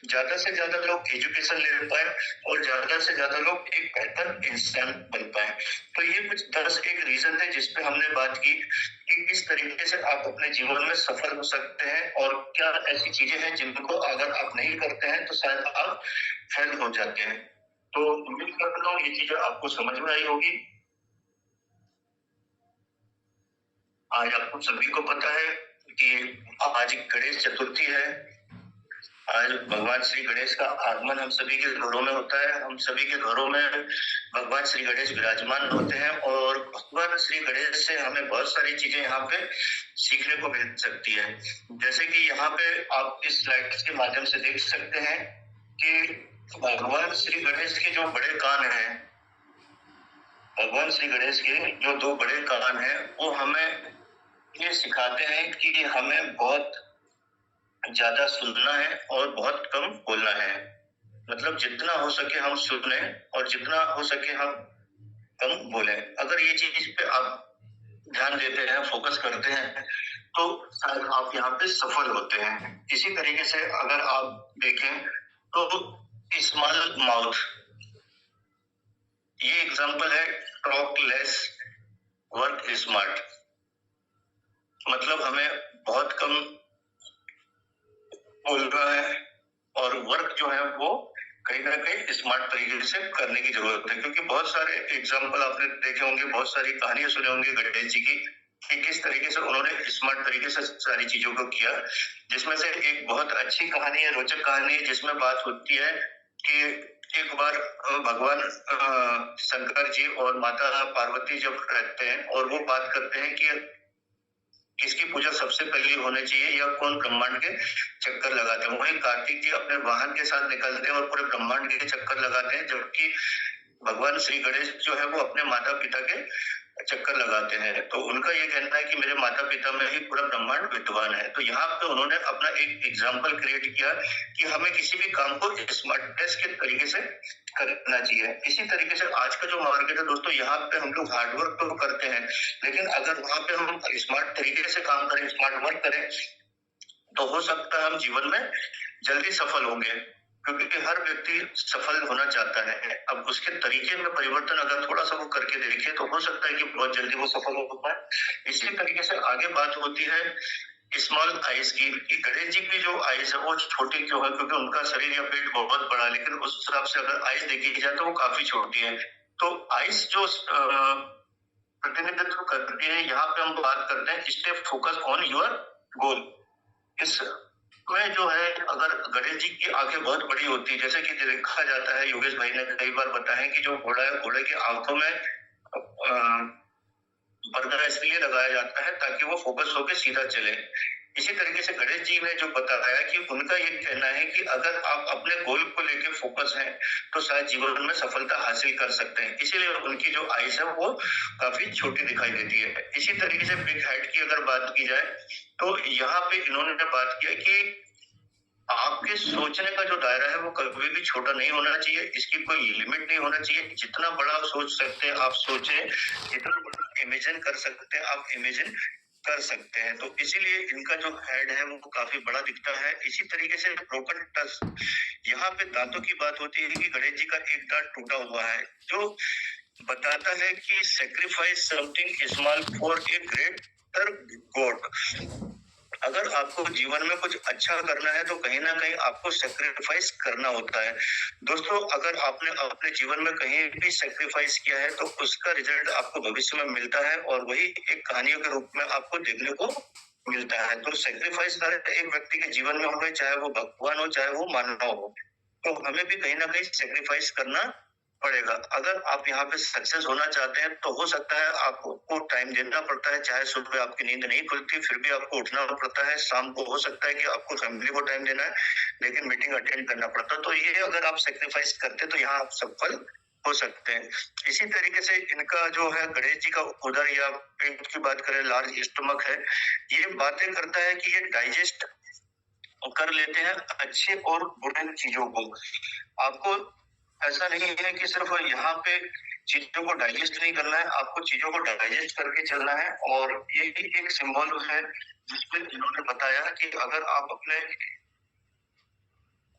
S1: ज्यादा से ज्यादा लोग एजुकेशन ले पाए और ज्यादा से ज्यादा लोग एक बेहतर इंसान बन पाए। तो ये कुछ 10 एक रीजन थे जिसपे हमने बात की कि किस तरीके से आप अपने जीवन में सफल हो सकते हैं और क्या ऐसी चीजें हैं जिनको अगर आप नहीं करते हैं तो शायद आप फेल हो जाते हैं। तो उम्मीद करता हूँ ये चीजें आपको समझ में आई होगी। आज आपको सभी को पता है कि आज गणेश चतुर्थी है। आज भगवान श्री गणेश का आगमन हम सभी के घरों में होता है। हम सभी के घरों में भगवान श्री गणेश विराजमान होते हैं और भगवान श्री गणेश से हमें बहुत सारी चीजें यहाँ पे सीखने को मिल सकती है। जैसे कि यहाँ पे आप इस स्लाइड के माध्यम से देख सकते हैं कि भगवान श्री गणेश के जो बड़े कान हैं, भगवान श्री गणेश के जो 2 बड़े कान हैं, वो हमें ये सिखाते हैं कि हमें बहुत ज्यादा सुनना है और बहुत कम बोलना है। मतलब जितना हो सके हम सुने और जितना हो सके हम कम बोले। अगर ये चीज पे आप ध्यान देते हैं, फोकस करते हैं, तो शायद आप यहाँ पे सफल होते हैं। इसी तरीके से अगर आप देखें तो स्मॉल माउथ, ये एग्जांपल है टॉक लेस वर्क स्मार्ट। मतलब हमें बहुत कम बोलना है और वर्क जो है वो कहीं ना कहीं स्मार्ट तरीके से करने की जरूरत है। क्योंकि बहुत सारे एग्जांपल आपने देखे होंगे, बहुत सारी कहानियां सुने होंगे गणेश जी की कि किस तरीके से उन्होंने स्मार्ट तरीके से सारी चीजों को किया। जिसमें से एक बहुत अच्छी कहानी है, रोचक कहानी है, जिसमें बात होती है कि एक बार भगवान शंकर जी और माता पार्वती जब रहते हैं और वो बात करते हैं कि किसकी पूजा सबसे पहले होनी चाहिए या कौन ब्रह्मांड के चक्कर लगाते हैं। वहीं कार्तिक जी अपने वाहन के साथ निकलते हैं और पूरे ब्रह्मांड के चक्कर लगाते हैं, जबकि भगवान श्री गणेश जो है वो अपने माता पिता के चक्कर लगाते हैं। तो उनका ये कहना है कि मेरे माता पिता में ही पूरा ब्रह्मांड विद्वान है। तो यहाँ पे उन्होंने अपना एक एग्जाम्पल क्रिएट किया कि हमें किसी भी काम को स्मार्टनेस के तरीके से करना चाहिए। इसी तरीके से आज का जो मार्केट है दोस्तों, यहाँ पे हम लोग हार्डवर्क तो करते हैं, लेकिन अगर वहां पे हम स्मार्ट तरीके से काम करें, स्मार्ट वर्क करें, तो हो सकता है हम जीवन में जल्दी सफल होंगे। क्योंकि हर व्यक्ति सफल होना चाहता है। अब उसके तरीके में परिवर्तन अगर थोड़ा सा वो करके देखे तो हो सकता है कि बहुत जल्दी वो सफल हो पाए। इसी तरीके से आगे बात होती है स्मॉल आइज की। गणेश जी की जो आइज है वो छोटी क्यों है? क्योंकि उनका शरीर या पेट बहुत बड़ा है, लेकिन उस हिसाब से अगर आइज देखी जाए तो वो काफी छोटी है। तो आइज जो प्रतिनिधित्व करती है, यहाँ पे हम बात करते हैं stay focus on your goal. इस में जो है, अगर गणेश जी की आंखें बहुत बड़ी होती है, जैसे कि देखा जाता है, योगेश भाई ने कई बार बताया कि जो घोड़ा है, घोड़े की आंखों में पर्दा इसलिए लगाया जाता है ताकि वो फोकस होकर सीधा चले। इसी तरीके से गणेश जी ने जो बताया कि उनका ये कहना है कि अगर आप अपने गोल को लेकर फोकस हैं तो शायद जीवन में सफलता हासिल कर सकते हैं। इसीलिए उनकी जो आइज है वो काफी छोटी दिखाई देती है। इसी तरीके से बिग हाइट की अगर बात की जाए तो यहाँ पे इन्होंने बात किया कि आपके सोचने का जो दायरा है वो कभी भी छोटा नहीं होना चाहिए, इसकी कोई लिमिट नहीं होना चाहिए। जितना बड़ा सोच सकते हैं आप सोचें, जितना बड़ा इमेजिन कर सकते हैं आप इमेजिन कर सकते हैं। तो इसीलिए इनका जो हेड है वो काफी बड़ा दिखता है। इसी तरीके से ब्रोकन टच, यहाँ पे दांतों की बात होती है कि गणेश जी का एक दांत टूटा हुआ है, जो बताता है कि sacrifice something small for a greater God. अगर आपको जीवन में कुछ अच्छा करना है तो कहीं ना कहीं आपको सेक्रीफाइस करना होता है। दोस्तों, अगर आपने अपने जीवन में कहीं भी सेक्रीफाइस किया है तो उसका रिजल्ट आपको भविष्य में मिलता है और वही एक कहानियों के रूप में आपको देखने को मिलता है। तो सेक्रीफाइस हर एक व्यक्ति के जीवन में होंगे, चाहे वो भगवान हो चाहे वो मानव हो, तो हमें भी कहीं ना कहीं सेक्रीफाइस करना पड़ेगा। अगर आप यहाँ पे सक्सेस होना चाहते हैं तो हो सकता है आपको टाइम देना पड़ता है, चाहे सुबह आपकी नींद नहीं खुलती फिर भी आपको उठना पड़ता है, शाम को हो सकता है कि आपको फैमिली को टाइम देना है लेकिन मीटिंग अटेंड करना पड़ता है। तो ये अगर आप सेक्रीफाइस करते हैं तो यहाँ आप सफल हो सकते हैं। इसी तरीके से इनका जो है गणेश जी का उदर या पेट की बात करें, लार्ज स्टमक है, ये बातें करता है कि ये डाइजेस्ट कर लेते हैं अच्छे और बुरे चीजों को। आपको ऐसा नहीं है कि सिर्फ यहाँ पे चीजों को डाइजेस्ट नहीं करना है, आपको चीजों को डाइजेस्ट करके चलना है। और ये एक सिंबल है जिसमें इन्होंने बताया कि अगर आप अपने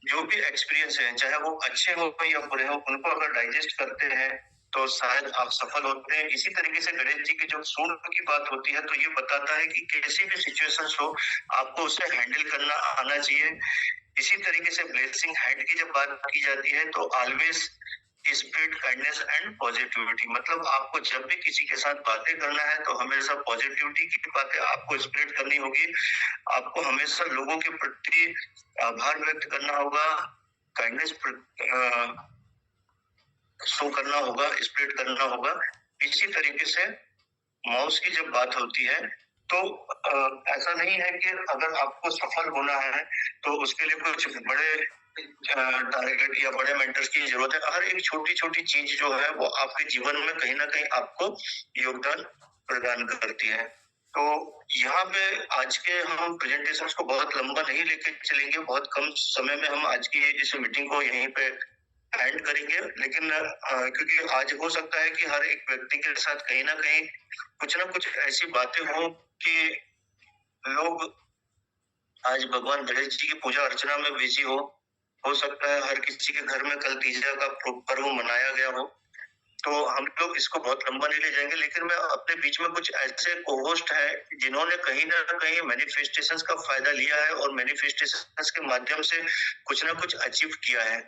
S1: जो भी एक्सपीरियंस है, चाहे वो अच्छे हो या बुरे हो, उनको अगर डाइजेस्ट करते हैं तो शायद आप सफल होते हैं। इसी तरीके से गणेश जी की जब सूर्य की बात होती है तो ये बताता है कि कैसी भी सिचुएशंस हो आपको उसे हैंडल करना आना चाहिए। इसी तरीके से ब्लेसिंग हैंड की जब बात की जाती है तो always spread kindness and positivity, मतलब आपको जब भी किसी के साथ बातें करना है तो हमेशा पॉजिटिविटी की बातें आपको स्प्रेड करनी होगी। आपको हमेशा लोगों के प्रति आभार व्यक्त करना होगा, काइंडनेस शो करना होगा, स्प्रेड करना होगा। इसी तरीके से माउस की जब बात होती है तो ऐसा नहीं है कि अगर आपको सफल होना है तो उसके लिए कुछ बड़े टारगेट या बड़े मेंटर्स की जरूरत है। हर एक छोटी छोटी चीज जो है वो आपके जीवन में कहीं ना कहीं आपको योगदान प्रदान करती है। तो यहाँ पे आज के हम प्रेजेंटेशंस को बहुत लंबा नहीं लेके चलेंगे, बहुत कम समय में हम आज की इस मीटिंग को यहीं पे एंड करेंगे। लेकिन क्योंकि आज हो सकता है कि हर एक व्यक्ति के साथ कहीं ना कहीं कुछ ना कुछ ऐसी बातें हो कि लोग आज भगवान गणेश जी की पूजा अर्चना में बिजी हो सकता है हर किसी के घर में कल तीजा का पर्व मनाया गया हो, तो हम लोग इसको बहुत लंबा नहीं ले जाएंगे। लेकिन मैं अपने बीच में कुछ ऐसे को-होस्ट हैं जिन्होंने कहीं ना कहीं मैनिफेस्टेशंस का फायदा लिया है और मैनिफेस्टेशंस के माध्यम से कुछ ना कुछ अचीव किया है।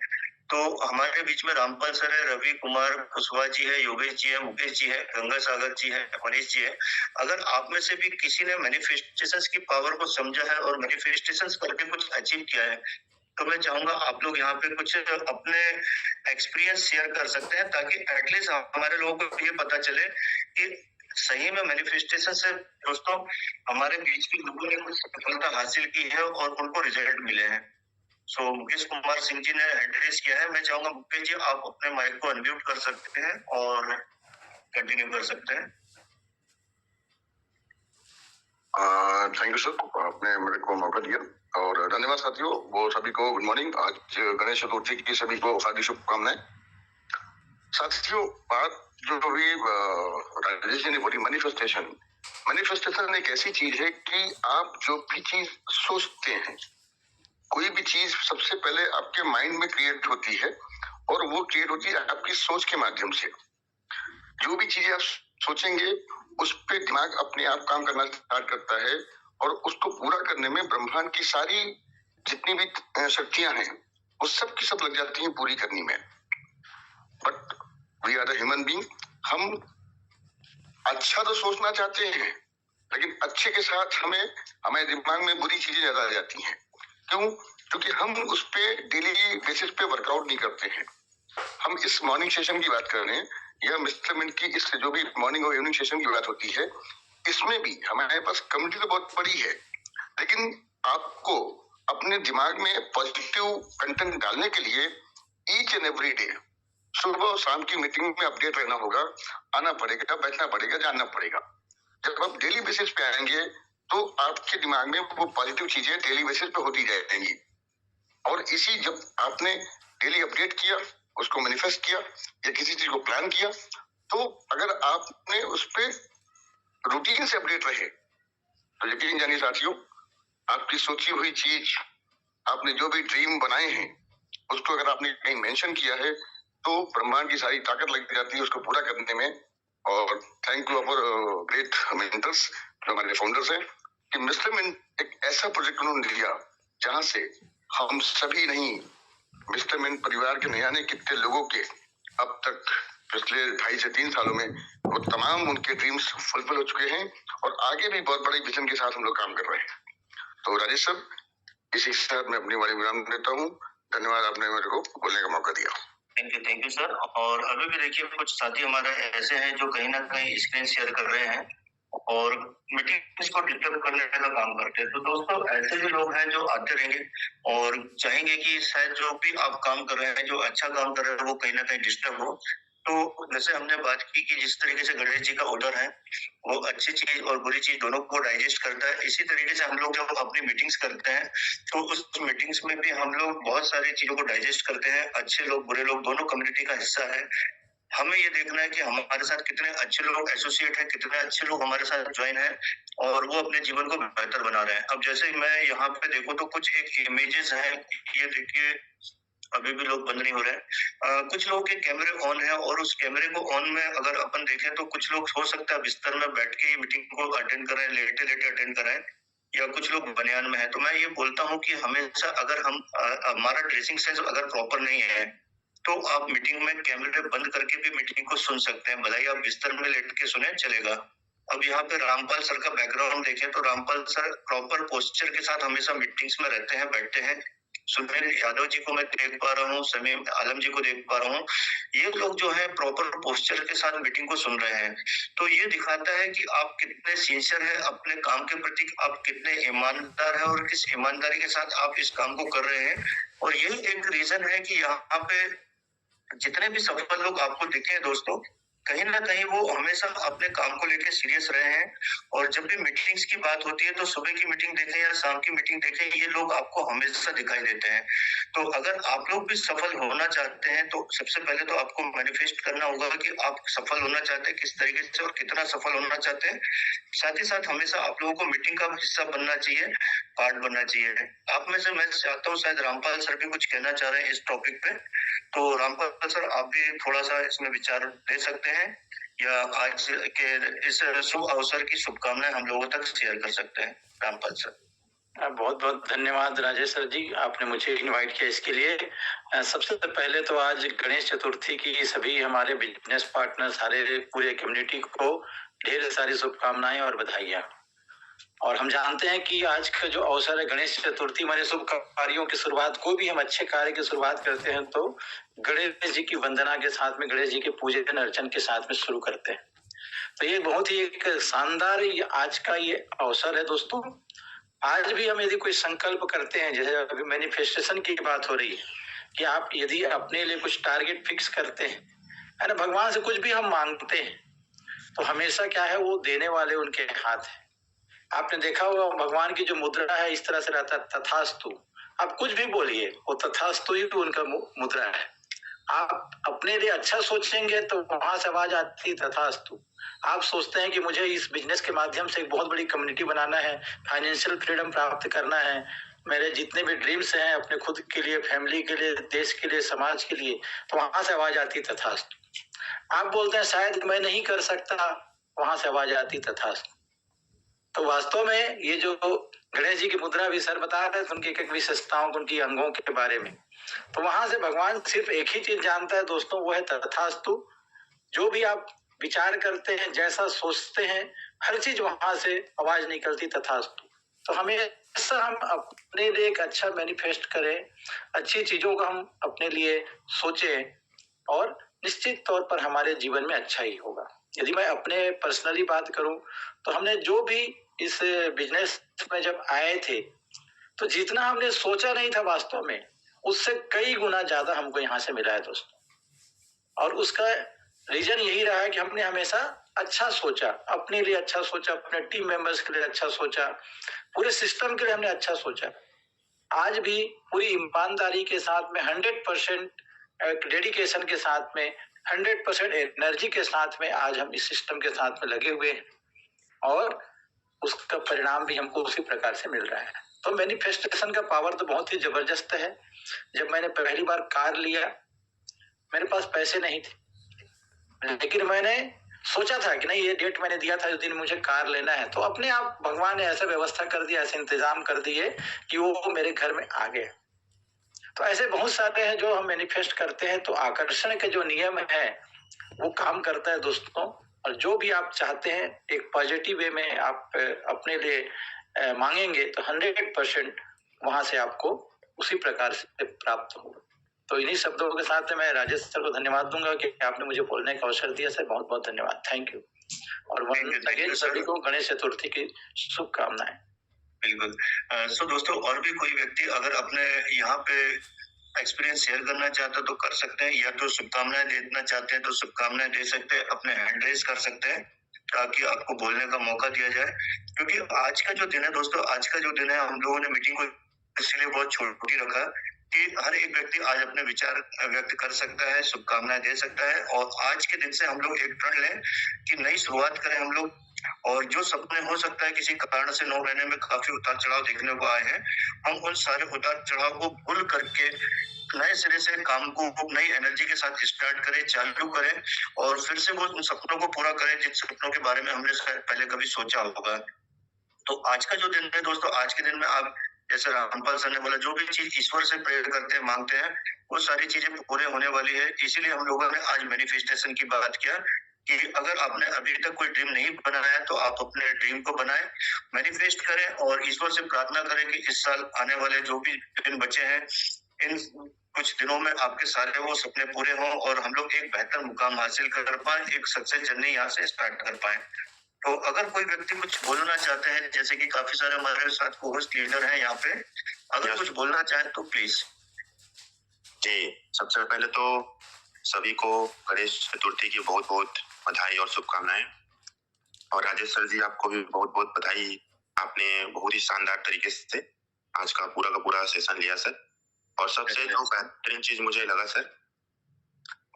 S1: तो हमारे बीच में रामपाल सर है, रवि कुमार कुशवाहा जी है, योगेश जी है, मुकेश जी है, गंगा सागर जी है, मनीष जी है। अगर आप में से भी किसी ने मैनिफेस्टेशंस की पावर को समझा है और मैनिफेस्टेशंस करके कुछ अचीव किया है तो मैं चाहूंगा आप लोग यहाँ पे कुछ अपने एक्सपीरियंस शेयर कर सकते हैं ताकि एटलीस्ट हमारे लोगों को ये पता चले कि सही में मैनिफेस्टेशन से दोस्तों हमारे बीच के लोगों ने कुछ सफलता हासिल की है और उनको रिजल्ट मिले हैं। सो मुकेश कुमार सिंह जी ने एड्रेस किया है। मैं चाहूंगा मुकेश जी आप अपने माइक को अनम्यूट कर सकते हैं और कंटिन्यू कर सकते हैं।
S2: थैंक यू सर, आपने मेरे को मौका दिया और धन्यवाद साथियों। वो सभी को गुड मॉर्निंग। आज गणेश चतुर्थी की सभी को हार्दिक शुभकामनाएं। साथियों, बात जो भी राजेश जी ने बोली, मैनिफेस्टेशन एक ऐसी चीज है कि आप जो भी चीज सोचते हैं, कोई भी चीज सबसे पहले आपके माइंड में क्रिएट होती है और वो क्रिएट होती है आपकी सोच के माध्यम से। जो भी चीजें आप सोचेंगे उस पे दिमाग अपने आप काम करना स्टार्ट करता है और उसको पूरा करने में ब्रह्मांड की सारी जितनी भी शक्तियां हैं वो सब की सब लग जाती हैं पूरी करने में। But we are the human being, हम अच्छा तो सोचना चाहते हैं लेकिन अच्छे के साथ हमारे दिमाग में बुरी चीजें ज्यादा आ जाती हैं। क्यों? क्योंकि हम उस पे डेली बेसिस पे वर्कआउट नहीं करते हैं। हम इस मॉर्निंग सेशन की बात कर रहे हैं या मिस्टर मिंट की इस जो भी मॉर्निंग और इवनिंग सेशन की बात होती है, इसमें भी हमारे पास कम्युनिटी तो बहुत बड़ी है, लेकिन आपको अपने दिमाग में पॉजिटिव कंटेंट डालने के लिए ईच एंड एवरी डे सुबह और शाम की मीटिंग में अपडेट रहना होगा, आना पड़ेगा, बैठना पड़ेगा, जानना पड़ेगा। जब आप डेली बेसिस पे आएंगे तो आपके दिमाग में वो पॉजिटिव चीजें डेली बेसिस पे होती जाएंगी। और इसी जब आपने डेली अपडेट किया, उसको मैनिफेस्ट किया या किसी चीज को प्लान किया, तो अगर आपने उस पे रूटीन से अपडेट रहे तो यकीन जानिए साथियों, आपकी सोची हुई चीज, आपने जो भी ड्रीम बनाए हैं उसको अगर आपने कहीं मेंशन किया है तो ब्रह्मांड की सारी ताकत लग जाती है उसको पूरा करने में। और thank you our great mentors जो हमारे फाउंडर्स हैं, कि मिस्टर मिंट एक ऐसा प्रोजेक्ट उन्होंने लिया जहां से हम सभी नहीं, मिस्टर मिंट परिवार के न जाने कितने लोगों के अब तक पिछले 2.5 से 3 सालों में वो तमाम उनके ड्रीम्स फुलफिल हो चुके हैं और आगे भी बहुत बड़े विजन के साथ हम लोग काम कर रहे हैं। तो राजेश सर, इसी के साथ मैं अपनी वाणी विराम देता हूँ। धन्यवाद, आपने मेरे को बोलने का मौका दिया।
S1: Thank you sir. और अभी भी देखिए कुछ साथी हमारे ऐसे हैं जो कहीं ना कहीं स्क्रीन शेयर कर रहे हैं और मीटिंग्स को डिस्टर्ब करने का काम करते हैं। तो दोस्तों ऐसे भी लोग हैं जो आते रहेंगे और चाहेंगे कि शायद जो भी आप काम कर रहे हैं, जो अच्छा काम कर रहे हैं, वो कहीं ना कहीं डिस्टर्ब हो। तो जैसे हमने बात की कि जिस तरीके से गणेश जी का ऑर्डर है वो अच्छी चीज और बुरी चीज दोनों को डाइजेस्ट करता है, इसी तरीके से हम लोग जब अपनी मीटिंग्स करते हैं तो उस मीटिंग्स में भी हम लोग बहुत सारी चीजों को डाइजेस्ट करते हैं। अच्छे लोग बुरे लोग दोनों कम्युनिटी का हिस्सा है। हमें ये देखना है कि हमारे साथ कितने अच्छे लोग एसोसिएट हैं, कितने अच्छे लोग हमारे साथ ज्वाइन हैं और वो अपने जीवन को बेहतर बना रहे हैं। अब जैसे मैं यहाँ पे देखूं तो कुछ एक इमेजेस हैं, ये देखिए अभी भी लोग बंद नहीं हो रहे हैं। कुछ लोगों के कैमरे ऑन है और उस कैमरे को ऑन में अगर अपन देखें तो कुछ लोग हो सकता है बिस्तर में बैठ के मीटिंग को अटेंड कर रहे हैं, लेटे लेटे अटेंड कर रहे हैं, या कुछ लोग बनियान में है। तो मैं ये बोलता हूँ कि हमेशा अगर हम हमारा ड्रेसिंग सेंस अगर प्रॉपर नहीं है तो आप मीटिंग में कैमरे बंद करके भी मीटिंग को सुन सकते हैं, भले ही आप बिस्तर में लेट के सुने चलेगा। अब यहाँ पे रामपाल सर का बैकग्राउंड देखें तो रामपाल सर प्रॉपर पोस्चर के साथ हमेशा मीटिंग्स में रहते हैं, बैठते हैं। सुनील यादव जी को मैं देख पा रहा हूँ, समीम आलम जी को देख पा रहा हूँ, ये लोग जो है प्रॉपर पोस्चर के साथ मीटिंग को सुन रहे हैं। तो ये दिखाता है कि आप कितने सिंसियर है अपने काम के प्रति, आप कितने ईमानदार है और किस ईमानदारी के साथ आप इस काम को कर रहे हैं। और यही एक रीजन है कि यहाँ पे जितने भी सफल लोग आपको दिखे हैं दोस्तों, कहीं ना कहीं वो हमेशा अपने काम को लेकर सीरियस रहे हैं। और जब भी मीटिंग्स की बात होती है तो सुबह की मीटिंग देखें या शाम की मीटिंग देखें, ये लोग आपको हमेशा दिखाई देते हैं। तो अगर आप लोग भी सफल होना चाहते हैं तो सबसे पहले तो आपको मैनिफेस्ट करना होगा कि आप सफल होना चाहते हैं, किस तरीके से और कितना सफल होना चाहते हैं। साथ ही साथ हमेशा आप लोगों को मीटिंग का हिस्सा बनना चाहिए, पार्ट बनना चाहिए। आप में से मैं चाहता हूँ शायद रामपाल सर भी कुछ कहना चाह रहे हैं इस टॉपिक पे, तो रामपाल सर आप भी थोड़ा सा इसमें विचार दे सकते हैं या आज के इस शुभ अवसर की शुभकामनाएं हम लोगों तक शेयर कर सकते हैं। रामपाल सर।
S3: बहुत बहुत धन्यवाद राजेश सर जी, आपने मुझे इनवाइट किया इसके लिए। सबसे पहले तो आज गणेश चतुर्थी की सभी हमारे बिजनेस पार्टनर, सारे पूरे कम्युनिटी को ढेर सारी शुभकामनाएं और बधाइयाँ। और हम जानते हैं कि आज का जो अवसर है गणेश चतुर्थी, हमारे शुभ कार्यों की शुरुआत, कोई भी हम अच्छे कार्य की शुरुआत करते हैं तो गणेश जी की वंदना के साथ में, गणेश जी के पूजन अर्चन के साथ में शुरू करते हैं। तो ये बहुत ही एक शानदार आज का ये अवसर है दोस्तों। आज भी हम यदि कोई संकल्प करते हैं, जैसे अभी मैनिफेस्टेशन की बात हो रही है कि आप यदि अपने लिए कुछ टारगेट फिक्स करते हैं, है ना, भगवान से कुछ भी हम मांगते हैं तो हमेशा क्या है, वो देने वाले उनके हाथ है। आपने देखा होगा भगवान की जो मुद्रा है इस तरह से रहता है, तथास्तु। आप कुछ भी बोलिए, वो तथास्तु ही तो उनका मुद्रा है। आप अपने लिए अच्छा सोचेंगे तो वहां से आवाज आती तथास्तु। आप सोचते हैं कि मुझे इस बिजनेस के माध्यम से एक बहुत बड़ी कम्युनिटी बनाना है, फाइनेंशियल फ्रीडम प्राप्त करना है, मेरे जितने भी ड्रीम्स हैं अपने खुद के लिए, फैमिली के लिए, देश के लिए, समाज के लिए, तो वहां से आवाज आती तथास्तु। आप बोलते हैं शायद मैं नहीं कर सकता, वहां से आवाज आती तथास्तु। तो वास्तव में ये जो गणेश जी की मुद्रा भी सर बता रहे थे, उनकी एक विशेषताओं, उनकी अंगों के बारे में, तो वहां से भगवान सिर्फ एक ही चीज जानता है दोस्तों, वो है तथास्तु। जो भी आप विचार करते हैं, जैसा सोचते हैं, हर चीज वहां से आवाज निकलती तथास्तु। तो हमेशा हम अपने लिए एक अच्छा मैनिफेस्ट करें, अच्छी चीजों को हम अपने लिए सोचें और निश्चित तौर पर हमारे जीवन में अच्छा ही होगा। यदि मैं अपने पर्सनली बात करूं तो हमने जो भी इस बिजनेस में जब आए थे तो जितना हमने सोचा नहीं था वास्तव में, उससे कई गुना ज्यादा हमको यहाँ से मिला है दोस्तों। और उसका रीजन यही रहा है कि हमने हमेशा अच्छा सोचा, अपने लिए अच्छा सोचा, अपने टीम मेंबर्स के लिए अच्छा सोचा, पूरे सिस्टम के लिए हमने अच्छा सोचा। आज भी पूरी ईमानदारी के साथ में 100% डेडिकेशन के साथ में, 100% एनर्जी के साथ में आज हम इस सिस्टम के साथ में लगे हुए हैं और उसका परिणाम भी हमको उसी प्रकार से मिल रहा है। तो मैनिफेस्टेशन का पावर तो बहुत ही जबरदस्त है। जब मैंने पहली बार कार लिया, मेरे पास पैसे नहीं थे, लेकिन मैंने सोचा था कि नहीं ये डेट मैंने दिया था उस दिन मुझे कार लेना है, तो अपने आप भगवान ने ऐसा व्यवस्था कर दिया, ऐसे इंतजाम कर दिए कि वो मेरे घर में आ गए। तो ऐसे बहुत सारे हैं जो हम मैनिफेस्ट करते हैं, तो आकर्षण के जो नियम है वो काम करता है दोस्तों। और जो भी आप चाहते हैं एक पॉजिटिव वे में आप अपने लिए मांगेंगे तो 100% वहां से आपको उसी प्रकार से प्राप्त होगा। तो इन्हीं शब्दों के साथ मैं राजेश सर को धन्यवाद दूंगा कि आपने मुझे बोलने का अवसर दिया। सर बहुत बहुत धन्यवाद, थैंक यू। और अगेन सभी को गणेश चतुर्थी की शुभकामनाएं।
S1: बिल्कुल। सो दोस्तों, और भी कोई व्यक्ति अगर अपने यहाँ पे एक्सपीरियंस शेयर करना चाहता तो कर सकते हैं, या तो शुभकामनाएं देना चाहते हैं तो शुभकामनाएं दे सकते हैं, अपने हैंड रेज कर सकते हैं ताकि आपको बोलने का मौका दिया जाए। क्योंकि आज का जो दिन है दोस्तों, आज का जो दिन है, हम लोगों ने मीटिंग को इसलिए बहुत छोटी रखा कि हर एक व्यक्ति आज अपने विचार व्यक्त कर सकता है, शुभकामनाएं दे सकता है, और आज के दिन से हम लोग एक प्रण लें कि नई शुरुआत करें हम लोग। और जो सपने हो सकता है किसी कारण से 9 महीने में काफी उतार चढ़ाव देखने को आए हैं, हम उन सारे उतार चढ़ाव को भूल करके नए सिरे से काम को नई एनर्जी के साथ स्टार्ट करें, चालू करें, और फिर से वो उन सपनों को पूरा करें जिन सपनों के बारे में हमने शायद पहले कभी सोचा होगा। तो आज का जो दिन है दोस्तों, आज के दिन में आप जैसे रामपाल सर ने बोला, जो भी चीज ईश्वर से प्रेयर करते हैं, मांगते हैं, वो सारी चीजें पूरे होने वाली है। इसीलिए हम लोगों ने आज मैनिफेस्टेशन की बात किया कि अगर आपने अभी तक कोई ड्रीम नहीं बनाया तो आप अपने ड्रीम को बनाएं, मैनिफेस्ट करें और ईश्वर से प्रार्थना करें कि इस साल आने वाले जो भी दिन बचे हैं, इन कुछ दिनों में आपके सारे वो सपने पूरे हों और हम लोग एक बेहतर मुकाम हासिल कर पाए, एक सक्सेस जर्नी यहाँ से स्टार्ट कर पाए। तो अगर कोई व्यक्ति कुछ बोलना चाहते हैं, जैसे कि काफी सारे हमारे साथ को-होस्ट लीडर हैं यहाँ पे, अगर कुछ बोलना चाहे तो प्लीज।
S4: जी, सबसे पहले तो सभी को गणेश चतुर्थी की बहुत बहुत बधाई और शुभकामनाएं। और राजेश सर जी, आपको भी बहुत बहुत बधाई। आपने बहुत ही शानदार तरीके से आज का पूरा सेशन लिया सर। और सबसे जो बेहतरीन चीज मुझे लगा सर,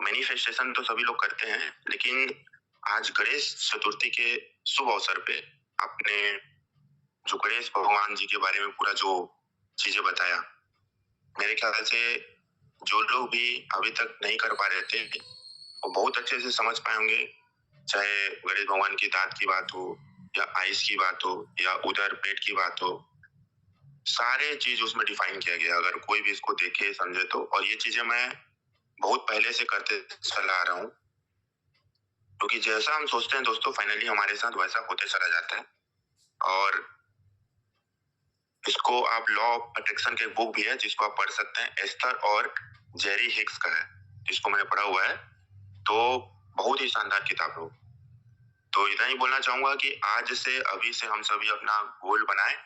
S4: मैनिफेस्टेशन तो सभी लोग करते हैं, लेकिन आज गणेश चतुर्थी के शुभ अवसर पे आपने जो गणेश भगवान जी के बारे में पूरा जो चीजें बताया, मेरे ख्याल से जो लोग भी अभी तक नहीं कर पा रहे थे वो बहुत अच्छे से समझ पाए होंगे। चाहे गणेश भगवान की दांत की बात हो, या आइस की बात हो, या उधर पेट की बात हो, सारे चीज उसमें डिफाइन किया गया, अगर कोई भी इसको देखे समझे तो। और ये चीजें मैं बहुत पहले से करते चला आ रहा हूँ, क्योंकि जैसा हम सोचते हैं दोस्तों, फाइनली हमारे साथ वैसा होते चला जाता है। और इसको आप लॉ ऑफ अट्रैक्शन के बुक भी है जिसको आप पढ़ सकते हैं, एस्थर और जेरी हिक्स का है, जिसको मैंने पढ़ा हुआ है, तो बहुत ही शानदार किताब हो। तो इतना ही बोलना चाहूंगा कि आज से अभी से हम सभी अपना गोल बनाएं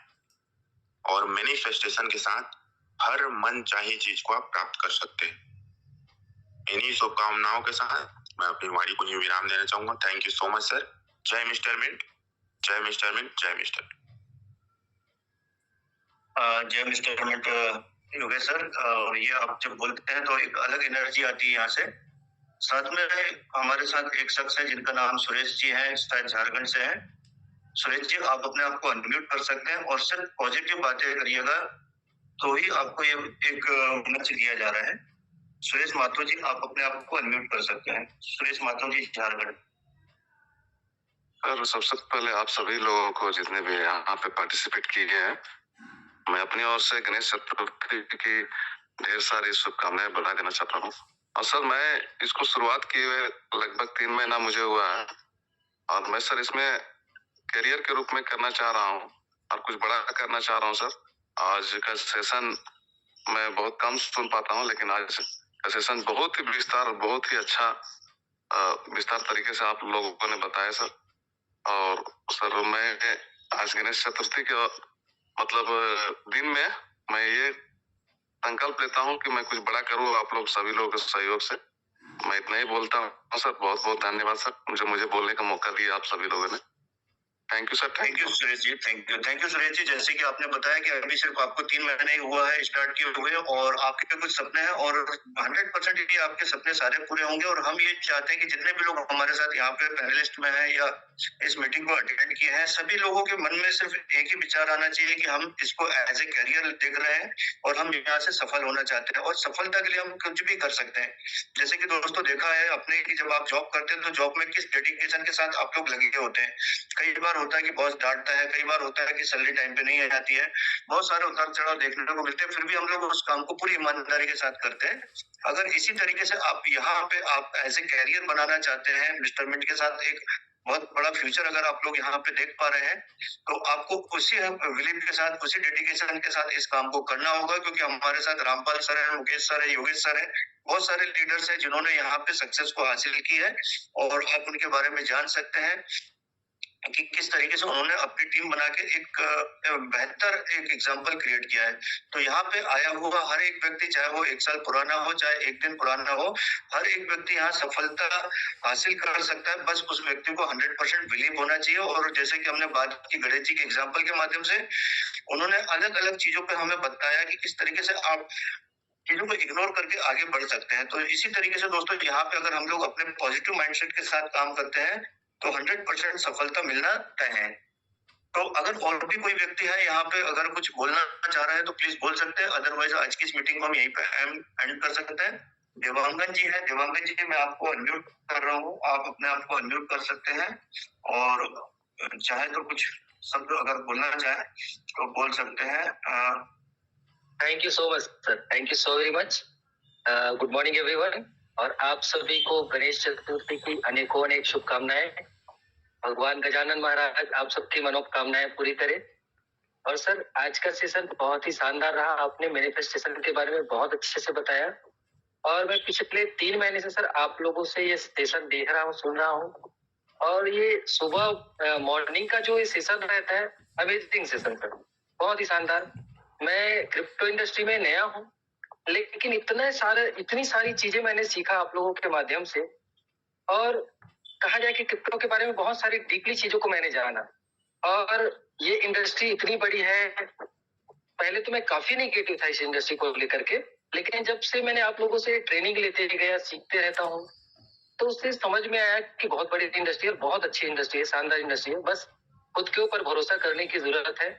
S4: और मैनिफेस्टेशन के साथ हर मन चाही चीज को आप प्राप्त कर सकते हैं। इन्हीं शुभकामनाओं के साथ मैं अपनी वाणी को ही विराम देना चाहूंगा। Thank you so much sir. जय मिस्टर मिंट, जय मिस्टर मिंट, जय मिस्टर मिंट।
S1: जय मिस्टर मिंट योगेश सर। और ये आप जब बोलते हैं तो एक अलग एनर्जी आती है यहाँ से। साथ में हमारे साथ एक शख्स है जिनका नाम सुरेश जी है, शायद झारखंड से है। सुरेश जी, आप अपने आप को अनम्यूट कर सकते हैं और सिर्फ पॉजिटिव बातें करिएगा, तो ही आपको ये एक मंच दिया जा रहा है। सुरेश माथुर जी, आप अपने आप को अनम्यूट कर सकते हैं। सुरेश माथुर जी, झारखंड।
S5: सर, सबसे पहले आप सभी लोगों को जितने भी यहाँ पे पार्टिसिपेट किए हैं, मैं अपनी ओर से गणेश चतुर्थी की ढेर सारी शुभकामनाएं बधा देना चाहता हूँ। और सर, मैं इसको शुरुआत किए हुए लगभग 3 महीना मुझे हुआ है, और मैं सर इसमें करियर के रूप में करना चाह रहा हूँ और कुछ बड़ा करना चाह रहा हूँ सर। आज का सेशन मैं बहुत कम सुन पाता हूँ, लेकिन आज का सेशन बहुत ही विस्तार, बहुत ही अच्छा विस्तार तरीके से आप लोगों ने बताया सर। और सर, मैं आज गणेश चतुर्थी के मतलब दिन में मैं ये संकल्प लेता हूँ कि मैं कुछ बड़ा करूँ आप लोग सभी लोगों के सहयोग से। मैं इतना ही बोलता हूँ सर। बहुत बहुत धन्यवाद सर, मुझे बोलने का मौका दिया आप सभी लोगों ने। Thank you sir.
S1: Thank you Suresh ji, thank you Suresh ji. जैसे कि आपने बताया कि अभी सिर्फ आपको 3 महीने ही हुआ है स्टार्ट किए हुए, और आपके कुछ सपने हैं और 100% ये आपके सपने सारे पूरे होंगे। और हम ये चाहते हैं कि जितने भी लोग हमारे साथ यहाँ पे पैनलिस्ट में हैं या इस मीटिंग को अटेंड किए हैं, सभी लोगों के मन में सिर्फ एक ही विचार आना चाहिए कि हम इसको एज ए करियर देख रहे हैं और हम यहाँ से सफल होना चाहते हैं, और सफलता के लिए हम कुछ भी कर सकते हैं। जैसे कि दोस्तों देखा है अपने कि जब आप जॉब करते हैं तो जॉब में किस डेडिकेशन के साथ आप लोग लगे होते हैं। कई बार होता है कि बॉस डांटता है, कई बार होता है कि सैलरी टाइम पे नहीं आती है, बहुत सारे उतार चढ़ाव देखने को मिलते हैं, फिर भी हम लोग उस काम को पूरी ईमानदारी के साथ करते हैं। अगर इसी तरीके से आप यहाँ पे आप एज ए कैरियर बनाना चाहते हैं, मिस्टर मिंट के साथ एक बहुत बड़ा फ्यूचर अगर आप लोग यहाँ पे देख पा रहे हैं, तो आपको उसी बिलीव के साथ, उसी डेडिकेशन के साथ इस काम को करना होगा, क्योंकि हमारे साथ रामपाल सर है, मुकेश सर है, योगेश सर है, बहुत सारे लीडर्स हैं जिन्होंने यहाँ पे सक्सेस को हासिल की है, और आप उनके बारे में जान सकते हैं कि किस तरीके से उन्होंने अपनी टीम बना के एक बेहतर एक एग्जाम्पल क्रिएट किया है। तो यहाँ पे आया हुआ हर एक व्यक्ति, चाहे वो 1 साल पुराना हो, चाहे 1 दिन पुराना हो, हर एक व्यक्ति यहाँ सफलता हासिल कर सकता है। बस उस व्यक्ति को 100% बिलीव होना चाहिए। और जैसे कि हमने बात की गणेश जी के एग्जाम्पल के माध्यम से, उन्होंने अलग अलग चीजों पे हमें बताया कि किस तरीके से आप चीजों को इग्नोर करके आगे बढ़ सकते हैं। तो इसी तरीके से दोस्तों यहाँ पे अगर हम लोग अपने पॉजिटिव माइंडसेट के साथ काम करते हैं तो 100% सफलता मिलना तय है। तो अगर और भी कोई व्यक्ति है यहाँ पे अगर कुछ बोलना चाह रहा है तो प्लीज बोल सकते हैं, अदरवाइज आज की इस मीटिंग को हम यहीं पे एंड कर सकते हैं। देवांगन जी है, देवांगन जी मैं आपको अनम्यूट कर रहा हूँ, आप अपने आप को अनम्यूट कर सकते हैं, और चाहे तो कुछ शब्द अगर बोलना चाहे तो बोल सकते हैं।
S6: Thank you so much sir, thank you so very much. Good morning everyone, और आप सभी को गणेश चतुर्थी की अनेकों अनेक शुभकामनाएं। भगवान गजानन महाराज आप सबकी मनोकामनाएं पूरी करे। और सर आज का सेशन बहुत ही शानदार रहा, आपने मैनिफेस्टेशन के बारे में बहुत अच्छे से बताया, और मैं पिछले 3 महीने से सर आप लोगों से ये सेशन देख रहा हूँ, सुन रहा हूँ, और ये सुबह मॉर्निंग का जो ये सेशन रहता है, अमेजिंग सेशन सर, बहुत ही शानदार। मैं क्रिप्टो इंडस्ट्री में नया हूँ, लेकिन इतनी सारी चीजें मैंने सीखा आप लोगों के माध्यम से, और कहा जाए कि क्रिप्टो के बारे में बहुत सारी डीपली चीजों को मैंने जाना। और ये इंडस्ट्री इतनी बड़ी है, पहले तो मैं काफी नेगेटिव था इस इंडस्ट्री को लेकर के, लेकिन जब से मैंने आप लोगों से ट्रेनिंग लेते गया, सीखते रहता हूँ, तो उससे समझ में आया कि बहुत बड़ी इंडस्ट्री है, बहुत अच्छी इंडस्ट्री है, शानदार इंडस्ट्री है। बस खुद के ऊपर भरोसा करने की जरूरत है।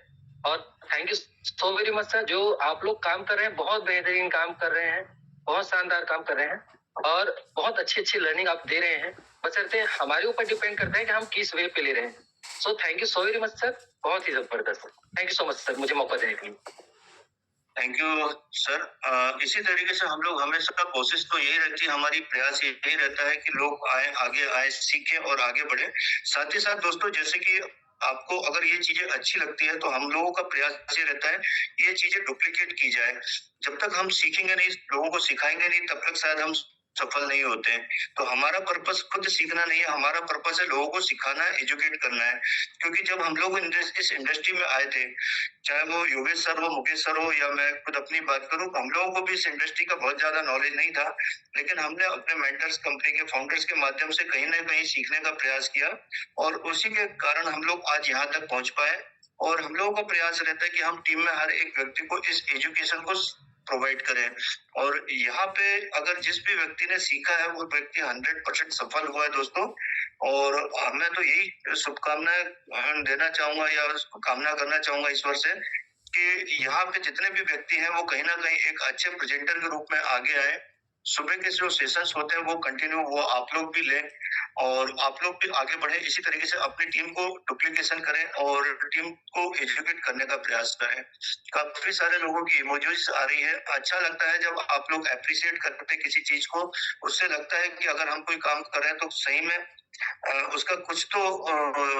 S6: और thank you so very much sir, जो आप लोग काम कर रहे हैं, बहुत बेहतरीन काम कर रहे हैं, बहुत शानदार काम कर रहे हैं, और बहुत अच्छी लर्निंग आप दे रहे हैं। बशर्ते हमारे ऊपर डिपेंड करता है कि हम किस वे पे ले रहे हैं। So thank you so very much sir, बहुत ही जबरदस्त। Thank you so much sir, मुझे मौका देने के लिए।
S1: Thank you sir. इसी तरीके से हम लोग हमेशा कोशिश तो यही रहती है, हमारी प्रयास यही रहता है कि लोग आगे आए, सीखें और आगे बढ़े। साथ ही साथ दोस्तों, जैसे कि आपको अगर ये चीजें अच्छी लगती है तो हम लोगों का प्रयास ये रहता है ये चीजें डुप्लीकेट की जाए। जब तक हम सीखेंगे नहीं, लोगों को सिखाएंगे नहीं, तब तक शायद हम सफल नहीं होते हैं। तो हमारा पर्पस खुद सीखना नहीं है, हमारा पर्पस है लोगों को सिखाना है, एजुकेट करना है। क्योंकि जब हम लोग इस इंडस्ट्री में आए थे, चाहे वो योगेश सर हो, मुकेश सर हो, या मैं खुद अपनी बात करूं, हम लोगों को भी इस इंडस्ट्री का बहुत ज्यादा नॉलेज नहीं था, लेकिन हमने अपने मेंटर्स, कंपनी के फाउंडर्स के माध्यम से कहीं ना कहीं सीखने का प्रयास किया, और उसी के कारण हम लोग आज यहाँ तक पहुंच पाए। और हम लोगों का प्रयास रहता है कि हम टीम में हर एक व्यक्ति को इस एजुकेशन को प्रोवाइड करें। और यहाँ पे अगर जिस भी व्यक्ति ने सीखा है वो व्यक्ति 100% सफल हुआ है दोस्तों। और मैं तो यही शुभकामनाएं देना चाहूंगा या कामना करना चाहूंगा ईश्वर से कि यहाँ पे जितने भी व्यक्ति हैं वो कहीं ना कहीं एक अच्छे प्रेजेंटर के रूप में आगे आए। सुबह के जो सेशंस होते हैं वो कंटिन्यू वो आप लोग भी लें, और आप लोग भी आगे बढ़े। इसी तरीके से अपनी टीम को डुप्लीकेशन करें और टीम को एजुकेट करने का प्रयास करें। काफी सारे लोगों की इमोजीज आ रही है, अच्छा लगता है जब आप लोग अप्रिशिएट करते हैं किसी चीज को। उससे लगता है कि अगर हम कोई काम कर रहे हैं तो सही में उसका कुछ तो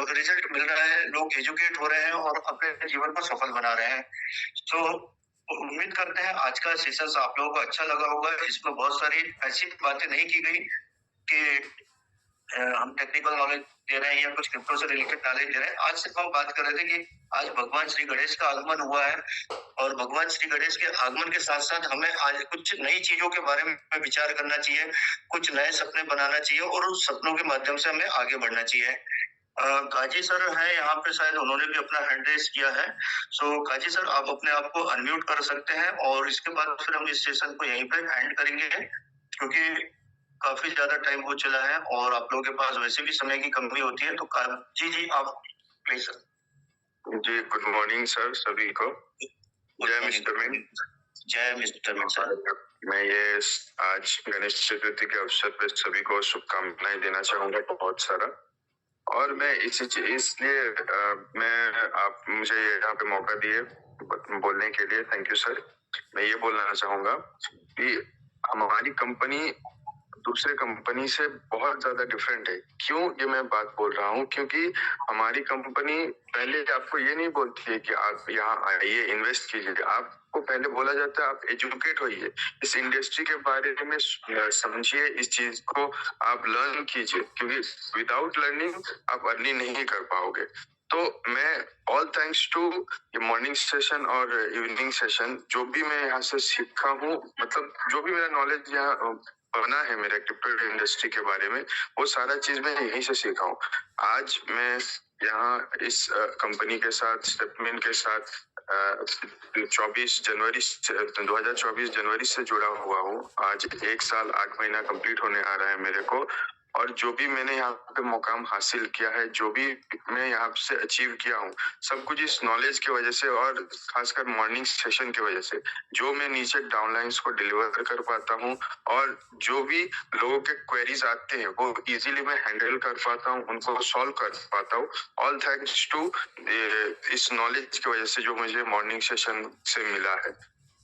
S1: रिजल्ट मिल रहा है, लोग एजुकेट हो रहे हैं और अपने जीवन को सफल बना रहे हैं। तो उम्मीद करते हैं आज का सेशन आप लोगों को अच्छा लगा होगा। इसमें बहुत सारी ऐसी बातें नहीं की गई कि हम टेक्निकल नॉलेज दे रहे हैं या कुछ क्रिप्टो से रिलेटेड नॉलेज दे रहे हैं। आज सिर्फ हम बात कर रहे थे कि आज भगवान श्री गणेश का आगमन हुआ है, और भगवान श्री गणेश के आगमन के साथ साथ हमें आज कुछ नई चीजों के बारे में विचार करना चाहिए, कुछ नए सपने बनाना चाहिए, और उस सपनों के माध्यम से हमें आगे बढ़ना चाहिए। काजी सर हैं यहाँ पे, शायद उन्होंने भी अपना हैंड रेस किया है। सो काजी सर, आप अपने आप को अनम्यूट कर सकते हैं और इसके बाद फिर हम इस सेशन को यहीं पे एंड करेंगे, क्योंकि काफी ज्यादा टाइम हो चला है और आप लोगों के पास वैसे भी समय की कमी होती है। तो जी आप प्लीज सर।
S5: जी, गुड मॉर्निंग सर सभी को। जय मिस्टर मीन।
S1: जय मिस्टर मीन सर।
S5: मैं ये आज गणेश चतुर्थी के अवसर पर सभी को शुभकामनाएं देना चाहूंगा बहुत सारा। और मैं इसलिए मैं आप मुझे यहाँ पे मौका दिए बोलने के लिए थैंक यू सर। मैं ये बोलना चाहूंगा कि हमारी कंपनी दूसरे कंपनी से बहुत ज्यादा डिफरेंट है। क्यों ये मैं बात बोल रहा हूँ? क्योंकि हमारी कंपनी पहले आपको ये नहीं बोलती है कि आप यहाँ आइए इन्वेस्ट कीजिए। आपको पहले बोला जाता है आप एजुकेट होइए, इस इंडस्ट्री के बारे में समझिए, इस चीज को आप लर्न कीजिए, क्योंकि विदाउट लर्निंग आप अर्निंग नहीं कर पाओगे। तो मैं ऑल थैंक्स टू ये मॉर्निंग सेशन और इवनिंग सेशन, जो भी मैं यहाँ से सीखा हूँ, मतलब जो भी मेरा नॉलेज यहाँ बना है मेरे क्रिप्टो इंडस्ट्री के बारे में, वो सारा चीज मैं यहीं से सीखा हूँ। आज मैं यहाँ इस कंपनी के साथ, स्टेपमिन के साथ 2024 जनवरी से जुड़ा हुआ हूँ। आज 1 साल 8 महीना कंप्लीट होने आ रहा है मेरे को। और जो भी मैंने यहाँ पे मुकाम हासिल किया है, जो भी मैं यहाँ से अचीव किया हूँ, सब कुछ इस नॉलेज की वजह से और खासकर मॉर्निंग सेशन की वजह से, जो मैं नीचे डाउनलाइंस को डिलीवर कर पाता हूँ और जो भी लोगों के क्वेरीज आते हैं वो इजीली मैं हैंडल कर पाता हूँ, उनको सॉल्व कर पाता हूँ। ऑल थैंक्स टू इस नॉलेज की वजह से जो मुझे मॉर्निंग सेशन से मिला है।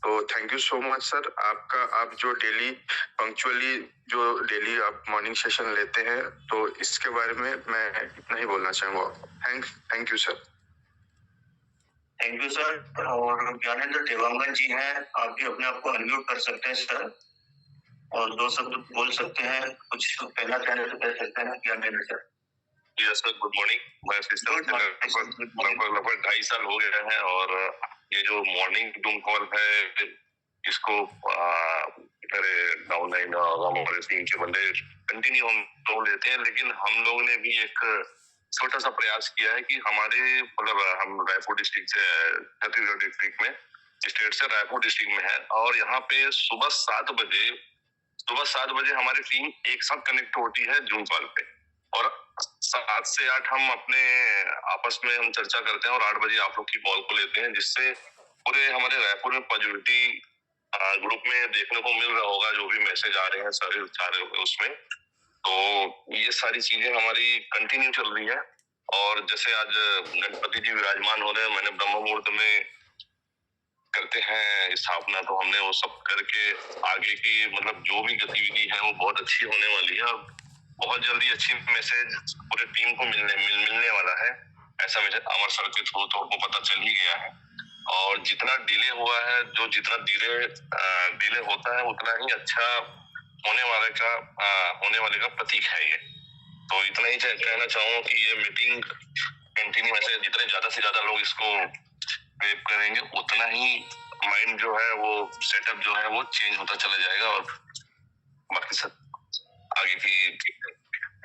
S5: तो thank you so much sir. आप जो डेली पंक्चुअली जो डेली आप मॉर्निंग सेशन लेते हैं, तो इसके बारे में मैं इतना ही बोलना चाहूंगा। Thank you sir.
S1: Thank you sir. और ज्ञानेंद्र देवांगन जी हैं, आप भी अपने आप को अनम्यूट कर सकते हैं सर और 2 शब्द बोल सकते हैं, कुछ कहना चाहने तो कह सकते हैं Gyanendra sir.
S7: Yes sir, good morning. मैं लगभग 2.5 साल हो गया है और ये जो मॉर्निंग जूम कॉल है, इसको मेरे डाउनलाइन और हमारे टीम के बंदे कंटिन्यू हम लोग लेते हैं। लेकिन हम लोग ने भी एक छोटा सा प्रयास किया है कि हमारे मतलब हम रायपुर डिस्ट्रिक्ट से, छत्तीसगढ़ डिस्ट्रिक्ट में, स्टेट से रायपुर डिस्ट्रिक्ट में है और यहाँ पे सुबह 7 बजे हमारी टीम एक साथ कनेक्ट होती है जूम कॉल पे और 7 से 8 हम अपने आपस में हम चर्चा करते हैं और 8 बजे आप लोग की कॉल को लेते हैं, जिससे पूरे हमारे रायपुर में पॉजिटिविटी ग्रुप में देखने को मिल रहा होगा, जो भी मैसेज आ रहे हैं सारे उसमें। तो ये सारी चीजें हमारी कंटिन्यू चल रही है। और जैसे आज गणपति जी विराजमान हो रहे हैं, मैंने ब्रह्म मुहूर्त में करते हैं स्थापना, तो हमने वो सब करके आगे की मतलब जो भी गतिविधि है वो बहुत अच्छी होने वाली है और बहुत जल्दी अच्छी मैसेज पूरे टीम को मिलने वाला है। ऐसा मैसेज अमर सर के थ्रू तो हमको पता चल ही गया है। और जितना डिले हुआ है, जो जितना डिले होता है, उतना ही अच्छा होने वाले का प्रतीक है ये। तो इतना ही कहना चाहूंगा कि ये मीटिंग कंटिन्यू ऐसे जितने ज्यादा से ज्यादा लोग इसको वेब करेंगे, उतना ही माइंड जो है वो सेटअप जो है वो चेंज होता चला जाएगा और बाकी सब आगे की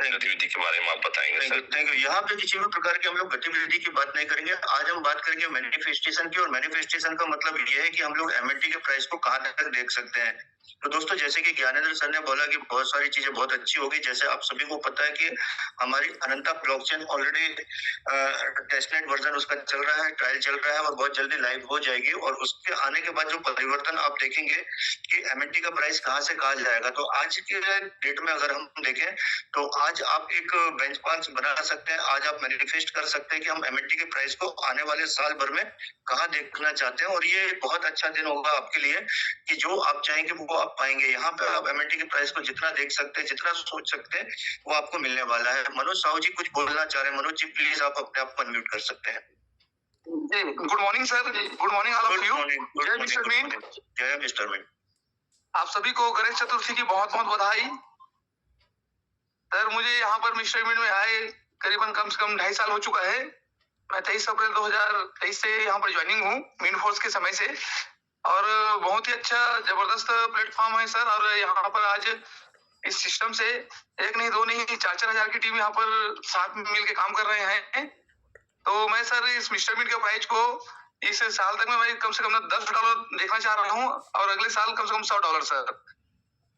S7: गतिविधि के बारे में आप बताएंगे सर।
S1: Thank you. यहाँ पे किसी भी प्रकार की हम लोग गतिविधि की बात नहीं करेंगे। आज हम बात करेंगे मैनिफेस्टेशन की, और मैनिफेस्टेशन का मतलब ये है कि हम लोग एमएनटी के प्राइस को कहाँ तक देख सकते हैं। तो दोस्तों, जैसे कि ज्ञानेंद्र सर ने बोला कि बहुत सारी चीजें बहुत अच्छी होगी। जैसे आप सभी को पता है कि हमारी अनंता ब्लॉकचेन ऑलरेडी टेस्टनेट वर्जन उसका चल रहा है, ट्रायल चल रहा है और बहुत जल्दी लाइव हो जाएगी। और उसके आने के बाद जो परिवर्तन आप देखेंगे कि एमएनटी का प्राइस कहाँ से कहाँ जाएगा। तो आज के डेट में अगर हम देखें तो आज आप एक बेंचमार्क बना सकते हैं, आज आप मैनिफेस्ट कर सकते हैं कि हम एमएनटी के प्राइस को आने वाले साल भर में कहाँ देखना चाहते हैं। और ये बहुत अच्छा दिन होगा आपके लिए कि जो आप चाहेंगे वो आप पाएंगे। यहाँ पे आप एमएनटी के प्राइस को जितना देख सकते हैं, जितना सोच सकते हैं, वो आपको मिलने वाला है। मनोज साहू जी कुछ बोलना चाह रहे हैं। मनोज जी प्लीज आप अपने आप को अनम्यूट कर सकते हैं।
S8: Good morning sir, good morning all of you. जय मिस्टर मीन।
S1: जय मिस्टर मीन।
S8: आप सभी को गणेश चतुर्थी की बहुत बहुत बधाई। सर मुझे यहाँ पर मिस्टर मीन में आए करीबन कम से कम 2.5 साल हो चुका है। मैं 23 अप्रैल 2023 से यहाँ पर ज्वाइनिंग हूँ मीन फोर्स के समय से, और बहुत ही अच्छा जबरदस्त प्लेटफॉर्म है सर। और यहाँ पर आज इस सिस्टम से एक नहीं दो नहीं 4-4 हजार की टीम यहाँ पर साथ में मिलकर काम कर रहे हैं। तो मैं सर इस मिस्टर बीन के प्राइज को इस साल तक में मैं कम से कम $10 देखना चाह रहा हूँ और अगले साल कम से कम $100 सर।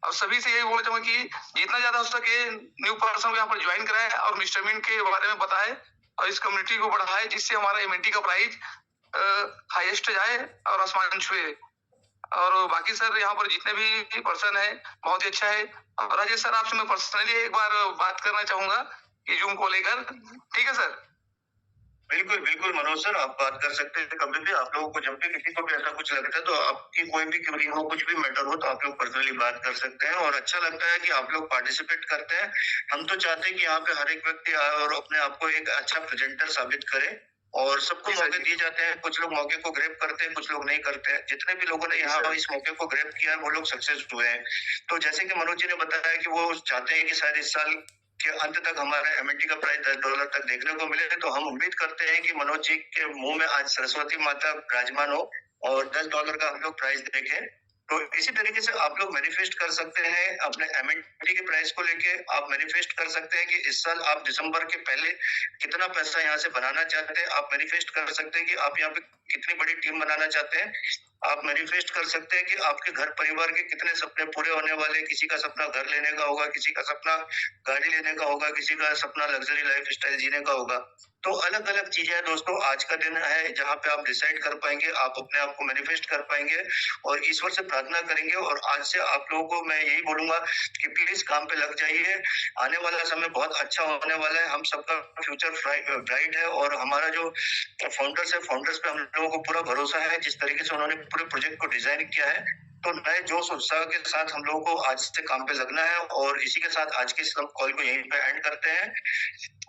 S8: और सभी से यही बोलना चाहूंगा कि जितना ज्यादा हो सके न्यू पर्सन को यहाँ पर ज्वाइन कराए और मिस्टर बीन के बारे में बताए और इस कम्युनिटी को बढ़ाए, जिससे हमारा एमएनटी का प्राइज हाईएस्ट जाए और आसमान छुए। और बाकी सर यहाँ पर जितने भी पर्सन है बहुत ही अच्छा है। और राजेश सर आपसे मैं पर्सनली एक बार बात करना चाहूंगा कि जूम को लेकर, ठीक है सर?
S1: बिल्कुल बिल्कुल मनोज सर, आप बात कर सकते हैं कभी भी। आप लोगों को जब भी किसी को भी ऐसा कुछ लगता है तो आपकी कोई भी क्वेरी हो, कुछ भी मैटर हो, तो आप लोग पर्सनली बात कर सकते हैं। और अच्छा लगता है कि आप लोग पार्टिसिपेट करते हैं। हम तो चाहते हैं कि यहाँ पे हर एक व्यक्ति आए और अपने आप को एक अच्छा प्रेजेंटर साबित करे और सबको मौके दिए जाते हैं। कुछ लोग मौके को ग्रैब करते हैं, कुछ लोग नहीं करते हैं। जितने भी लोगों ने यहाँ इस मौके को ग्रैब किया है वो लोग सक्सेस हुए हैं। तो जैसे कि मनोज जी ने बताया कि वो चाहते हैं कि शायद इस साल के अंत तक हमारा एमएनटी का प्राइस $10 तक देखने को मिले। तो हम उम्मीद करते हैं कि मनोज जी के मुंह में आज सरस्वती माता विराजमान हो और $10 का हम लोग प्राइस देखें। तो इसी तरीके से आप लोग मैनिफेस्ट कर सकते हैं अपने एमएनटी के प्राइस को लेके। आप मैनिफेस्ट कर सकते हैं कि इस साल आप दिसंबर के पहले कितना पैसा यहाँ से बनाना चाहते हैं। आप मैनिफेस्ट कर सकते हैं कि आप यहाँ पे कितनी बड़ी टीम बनाना चाहते हैं। आप मैनिफेस्ट कर सकते हैं कि आपके घर परिवार के कितने सपने पूरे होने वाले। किसी का सपना घर लेने का होगा, किसी का सपना गाड़ी लेने का होगा, किसी का सपना लग्जरी लाइफ स्टाइल जीने का होगा। तो अलग अलग चीजें हैं दोस्तों। आज का दिन है जहाँ पे आप डिसाइड कर पाएंगे, आप अपने आप को मैनिफेस्ट कर पाएंगे और ईश्वर से प्रार्थना करेंगे। और आज से आप लोगों को मैं यही बोलूंगा कि प्लीज काम पे लग जाइए। आने वाला समय बहुत अच्छा होने वाला है। हम सबका फ्यूचर ब्राइट है और हमारा जो फाउंडर्स है, फाउंडर्स पे हम लोगों को पूरा भरोसा है। जिस तरीके से उन्होंने पूरे प्रोजेक्ट को डिजाइन किया है, तो नए जोश उत्साह के साथ हम लोगों को आज से काम पे लगना है। और इसी के साथ आज के कॉल को यहीं पे एंड करते हैं।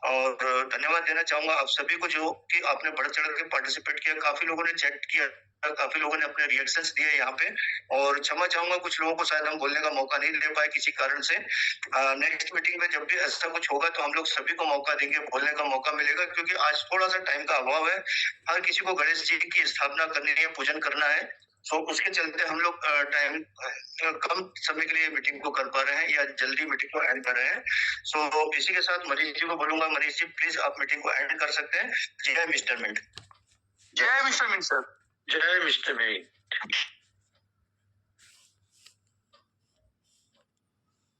S1: और धन्यवाद देना चाहूंगा आप सभी को जो कि आपने बढ़ चढ़ के पार्टिसिपेट किया। काफी लोगों ने चैट किया, काफी लोगों ने अपने रिएक्शंस दिए यहाँ पे। और क्षमा चाहूंगा कुछ लोगों को शायद हम बोलने का मौका नहीं दे पाए किसी कारण से। नेक्स्ट मीटिंग में जब भी ऐसा कुछ होगा तो हम लोग सभी को मौका देंगे, बोलने का मौका मिलेगा। क्योंकि आज थोड़ा सा टाइम का अभाव है। हर किसी को गणेश जी की स्थापना करनी है, पूजन करना है। सो उसके चलते हम लोग टाइम कम समय के लिए मीटिंग को कर पा रहे हैं या जल्दी मीटिंग को एंड कर रहे हैं। सो इसी के साथ मनीष जी को बोलूंगा, मनीष जी प्लीज आप मीटिंग को एंड कर सकते हैं। जय मिस्टर मिंट।
S8: जय मिस्टर मिंट सर।
S3: जय मिस्टर मिंट।